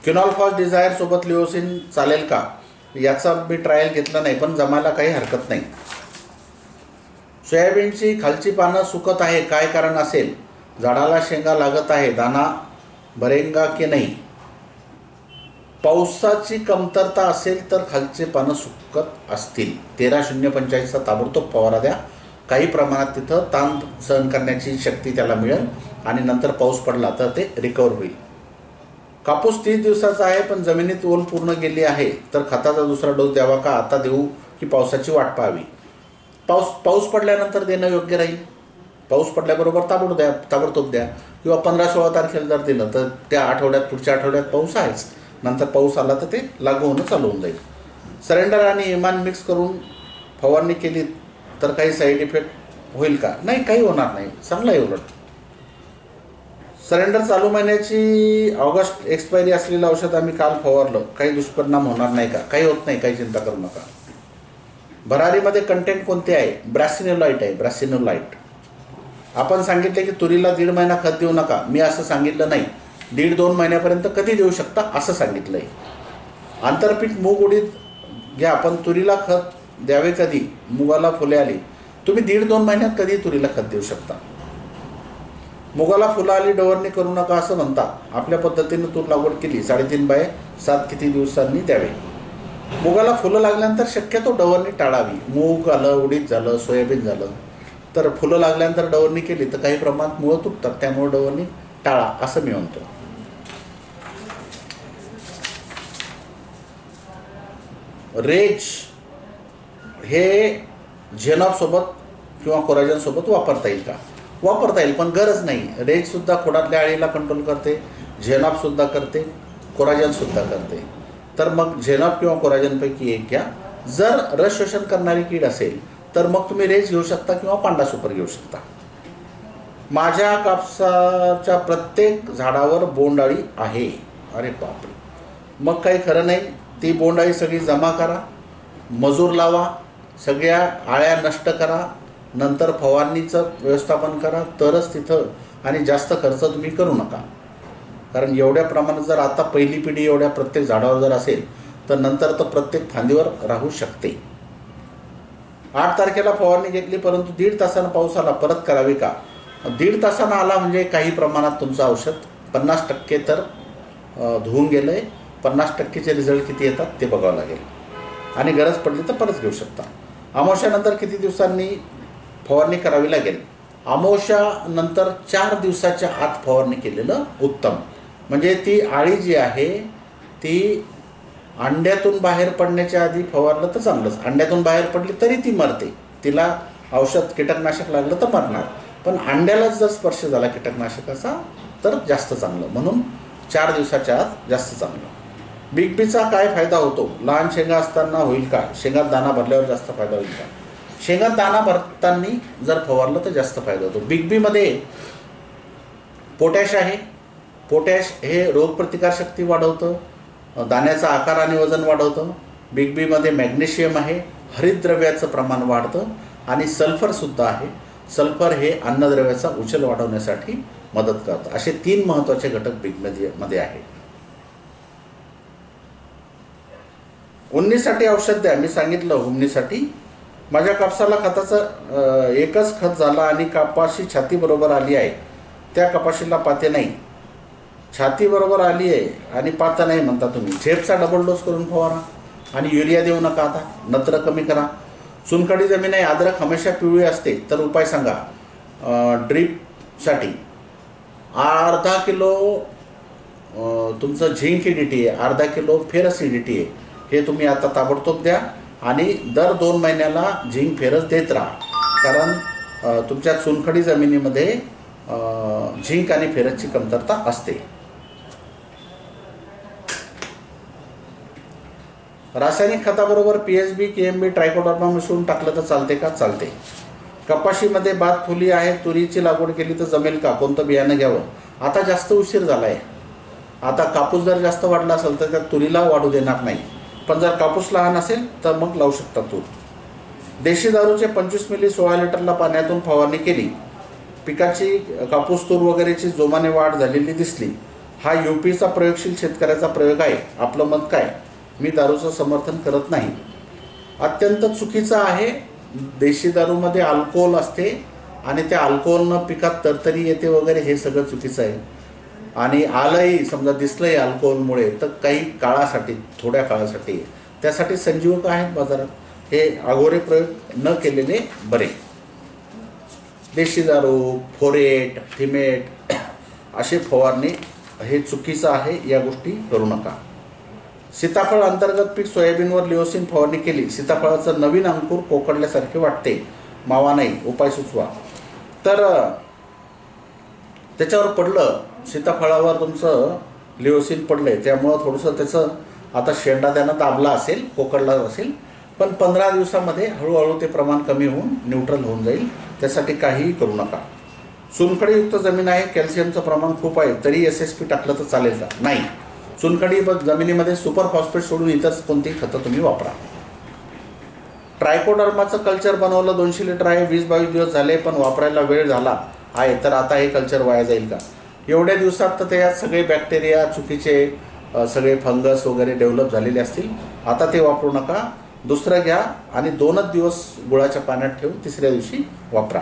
क्विनॉल डिझायर सोबत लिओसिन चालेल का? याचा मी ट्रायल घेतला नाही पण जमायला काही हरकत नाही. सोयाबीनची खालची पानं सुकत आहे, काय कारण असेल? झाडाला शेंगा लागत आहे, दाना भरेंगा की नाही? पावसाची कमतरता असेल तर खालचे पानं सुकत असतील. 13-0-45चा ताबडतोब फवारा द्या. काही प्रमाणात तिथं ताण सहन करण्याची शक्ती त्याला मिळेल आणि नंतर पाऊस पडला तर ते रिकवर होईल. कापूस 30 दिवसाचा आहे पण जमिनीत ओल पूर्ण गेली आहे, तर खताचा दुसरा डोस द्यावा का? आता देऊ की पावसाची वाट पाहावी? पाऊस पडल्यानंतर देणं योग्य राहील. पाऊस पडल्याबरोबर ताबडतोब द्या, किंवा 15-16 तारखेला जर दिलं तर त्या आठवड्यात, पुढच्या आठवड्यात पाऊस आहेच, नंतर पाऊस आला तर ते लागू होणं चालू होऊन जाईल. सरेंडर आणि इमान मिक्स करून फवारणी केली तर काही साईड इफेक्ट होईल का? नाही, काही होणार नाही, चांगलं आहे उलट. सरेंडर चालू महिन्याची ऑगस्ट एक्सपायरी असलेलं औषध आम्ही काल फवारलं, काही दुष्परिणाम होणार नाही का? काही होत नाही, काही चिंता करू नका. भरारीमध्ये कंटेंट कोणते आहे? ब्रॅसिनोलाइट आहे, ब्रॅसिनोलाइट. आपण सांगितले की तुरीला 1.5 महिना खत देऊ नका, मी असं सांगितलं नाही. 1.5-2 महिन्यापर्यंत कधी देऊ शकता असं सांगितलं आहे. आंतरपीक मूग उडीद घ्या, पण तुरीला खत द्यावे कधी? मुगाला फुले आली, तुम्ही 1.5-2 महिन्यात कधी तुरीला खत देऊ शकता. मुगाला फुलं आली डवरणी करू नका असं म्हणता. आपल्या पद्धतीने तूर लागवड केली, 3.5x7 किती दिवसांनी द्यावे? मुगाला फुलं लागल्यानंतर शक्यतो डवरणी टाळावी. मूग आलं, उडीद झालं, सोयाबीन झालं, तर फुलं लागल्यानंतर डवरणी केली तर काही प्रमाणात मुळं तुटतात, त्यामुळे डवरणी टाळा असं मी म्हणतो. रेज हे झेनॉप सोबत किंवा कोराजन सोबत वापरता येईल का? वापरता येईल, पण गरज नाही. रेज सुद्धा खोडातल्या अळीला कंट्रोल करते, झेनॉप सुद्धा करते, कोराजन सुद्धा करते. तर मग झेनॉप किंवा कोराजनपैकी एक घ्या. जर रस शोषण करणारी कीड असेल तर मग तुम्ही रेज घेऊ शकता किंवा पांडा सुपर घेऊ शकता. माझ्या कापसाच्या प्रत्येक झाडावर बोंडअळी आहे. अरे बापरे, मग काही खरं नाही. ती बोंडअळी सगळी जमा करा, मजूर लावा, सगळ्या आळ्या नष्ट करा, नंतर फवारणीचं व्यवस्थापन करा, तरच तिथं. आणि जास्त खर्च तुम्ही करू नका, कारण एवढ्या प्रमाणात जर आता पहिली पिढी एवढ्या प्रत्येक झाडावर जर असेल तर नंतर तर प्रत्येक फांदीवर राहू शकते. 8 तारखेला फवारणी घेतली परंतु 1.5 तासानं पाऊस आला, परत करावी का? 1.5 तासानं आला म्हणजे काही प्रमाणात तुमचं औषध 50% तर धुवून गेलं आहे. 50%चे रिझल्ट किती येतात ते बघावं लागेल, आणि गरज पडली तर परत घेऊ शकता. अमावस्यानंतर किती दिवसांनी फवारणी करावी लागेल? अमावस्यानंतर 4 दिवसाच्या आत फवारणी केलेलं उत्तम. म्हणजे ती आळी जी आहे ती अंड्यातून बाहेर पडण्याच्या आधी फवारलं तर चांगलंच. अंड्यातून बाहेर पडली तरी ती मरते, तिला औषध कीटकनाशक लागलं तर मरणार, पण अंड्यालाच जर स्पर्श झाला कीटकनाशकाचा तर जास्त चांगलं. म्हणून 4 दिवसाच्या आत जास्त चांगलं. बिग बीचा काय फायदा होतो? लहान शेंगा असताना होईल का? शेंगात दाना भरल्यावर जास्त फायदा होईल का? शेंगात दाना भरताना जर फवारलं तर जास्त फायदा होतो. बिग बीमध्ये पोटॅश आहे. पोटॅश हे रोगप्रतिकारशक्ती वाढवतं, दाण्याचा आकार आणि वजन वाढवतं. बिग बीमध्ये मॅग्नेशियम आहे, हरितद्रव्याचं प्रमाण वाढतं आणि सल्फरसुद्धा आहे. सल्फर हे अन्नद्रव्याचा उचल वाढवण्यासाठी मदत करतं. असे 3 महत्त्वाचे घटक बीटमध्ये आहे. उन्नीसाठी औषध द्या. मी सांगितलं उन्नीसाठी माझ्या कापसाला खताचं एकच खत झालं आणि कपाशी छाती बरोबर आली आहे. त्या कपाशीला पाते नाही. छाती बरोबर आली आहे आणि पाता नाही म्हणता तुम्ही. झेपचा डबल डोस करून फवारा आणि युरिया देऊ नका. आता नत्र कमी करा. चुनखडी जमीन आहे, अद्रक हमेशा पिवळी असते, तर उपाय सांगा. ड्रीपसाठी अर्धा किलो तुमचं झिंक EDT आहे, अर्धा किलो फेरस EDT आहे. हे तुम्ही आता ताबडतोब द्या आणि दर 2 महिन्याला झिंक फेरस देत राहा. कारण तुमच्या चुनखडी जमिनीमध्ये झिंक आणि फेरसची कमतरता असते. रासायनिक खताबरोबर PSB, KMB, ट्रायकोडर्मा मिसळून टाकलं तर चालते का? चालते. कपाशीमध्ये बाद फुली आहे, तुरीची लागवड केली तर जमेल का? कोणतं बियाणं घ्यावं? आता जास्त उशीर झाला आहे. आता कापूस जर जास्त वाढला असेल तर त्या तुरीला वाढू देणार नाही. पण जर कापूस लहान असेल तर मग लावू शकता तूर. देशी दारूचे 25 मिली 16 लिटरला पाण्यातून फवारणी केली. पिकाची कापूस तूर वगैरेची जोमाने वाढ झालेली दिसली. हा UPचा प्रयोगशील शेतकऱ्याचा प्रयोग आहे. आपलं मत काय? मी दारूचं समर्थन करत नाही. अत्यंत चुकीचं आहे. देशी दारूमध्ये अल्कोहोल असते आणि त्या अल्कोहोलनं पिकात तरतरी येते वगैरे, हे सगळं चुकीचं आहे. आणि आलंही समजा दिसलंही अल्कोहोलमुळे तर काही काळासाठी, थोड्या काळासाठी, त्यासाठी संजीवक आहेत बाजारात. हे अघोरे प्रयोग न केलेले बरे. देशी दारू, फोरेट, थिमेट असे फवारणी हे चुकीचं आहे. या गोष्टी करू नका. सीताफळ अंतर्गत पीक सोयाबीनवर लिओसिन फवारणी केली. सीताफळाचं नवीन अंकुर कोकडल्यासारखे वाटते, मावा नाही, उपाय सुचवा. तर त्याच्यावर पडलं, सीताफळावर तुमचं लिओसिन पडलंय, त्यामुळं थोडंसं त्याचं आता शेंडा त्यानं दाबला असेल, कोकडला असेल. पण 15 दिवसामध्ये हळूहळू ते प्रमाण कमी होऊन न्यूट्रल होऊन जाईल. त्यासाठी काहीही करू नका. चुनखडीयुक्त जमीन आहे, कॅल्शियमचं प्रमाण खूप आहे, तरी SSP टाकलं तर चालेल का? नाही. चुनखडी जमिनीमध्ये सुपर फॉस्फेट सोडून इतर कोणतीही खतं तुम्ही वापरा. ट्रायकोडर्माचं कल्चर बनवलं, 200 लिटर आहे, 20-22 दिवस झाले, पण वापरायला वेळ झाला आहे, तर आता हे कल्चर वाया जाईल का? एवढ्या दिवसात तर त्यात सगळे बॅक्टेरिया, चुकीचे सगळे फंगस वगैरे डेव्हलप झालेले असतील. आता ते वापरू नका. दुसरं घ्या आणि 2च दिवस गुळाच्या पाण्यात ठेवून 3ऱ्या दिवशी वापरा.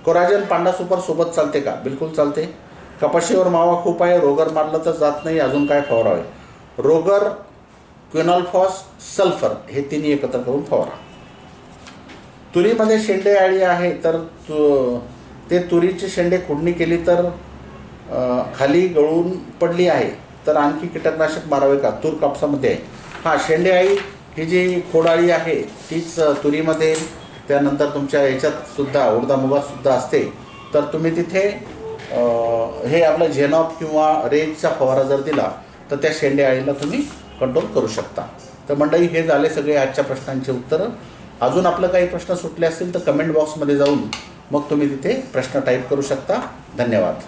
कोराजन पांडा सुपर सोबत चालते का? बिलकुल चालते. कपाशीवर मावा खूप आहे, रोगर मारलं तर जात नाही, अजून काय फवारावे? रोगर, क्विनॉल्फॉस, सल्फर हे तिन्ही एकत्र करून फवारा. तुरीमध्ये शेंडे अळी आहे, तर ते तुरीची शेंडे खुडणी केली तर खाली गळून पडली आहे, तर आणखी कीटकनाशक मारावे का? तूर कापसामध्ये आहे. हां, शेंडे अळी ही जी खोडाळी आहे तीच तुरीमध्ये, त्यानंतर तुमच्या याच्यात सुद्धा, उडदामुगात सुद्धा असते. तर तुम्ही तिथे हे आपलं झेनॉप किंवा रेजचा फवारा जर दिला तर त्या शेंडे अळीला तुम्ही कंट्रोल करू शकता. तर मंडळी, हे झाले सगळे आजच्या प्रश्नांची उत्तरं. अजून आपलं काही प्रश्न सुटले असतील तर कमेंट बॉक्समध्ये जाऊन मग तुम्ही तिथे प्रश्न टाईप करू शकता. धन्यवाद.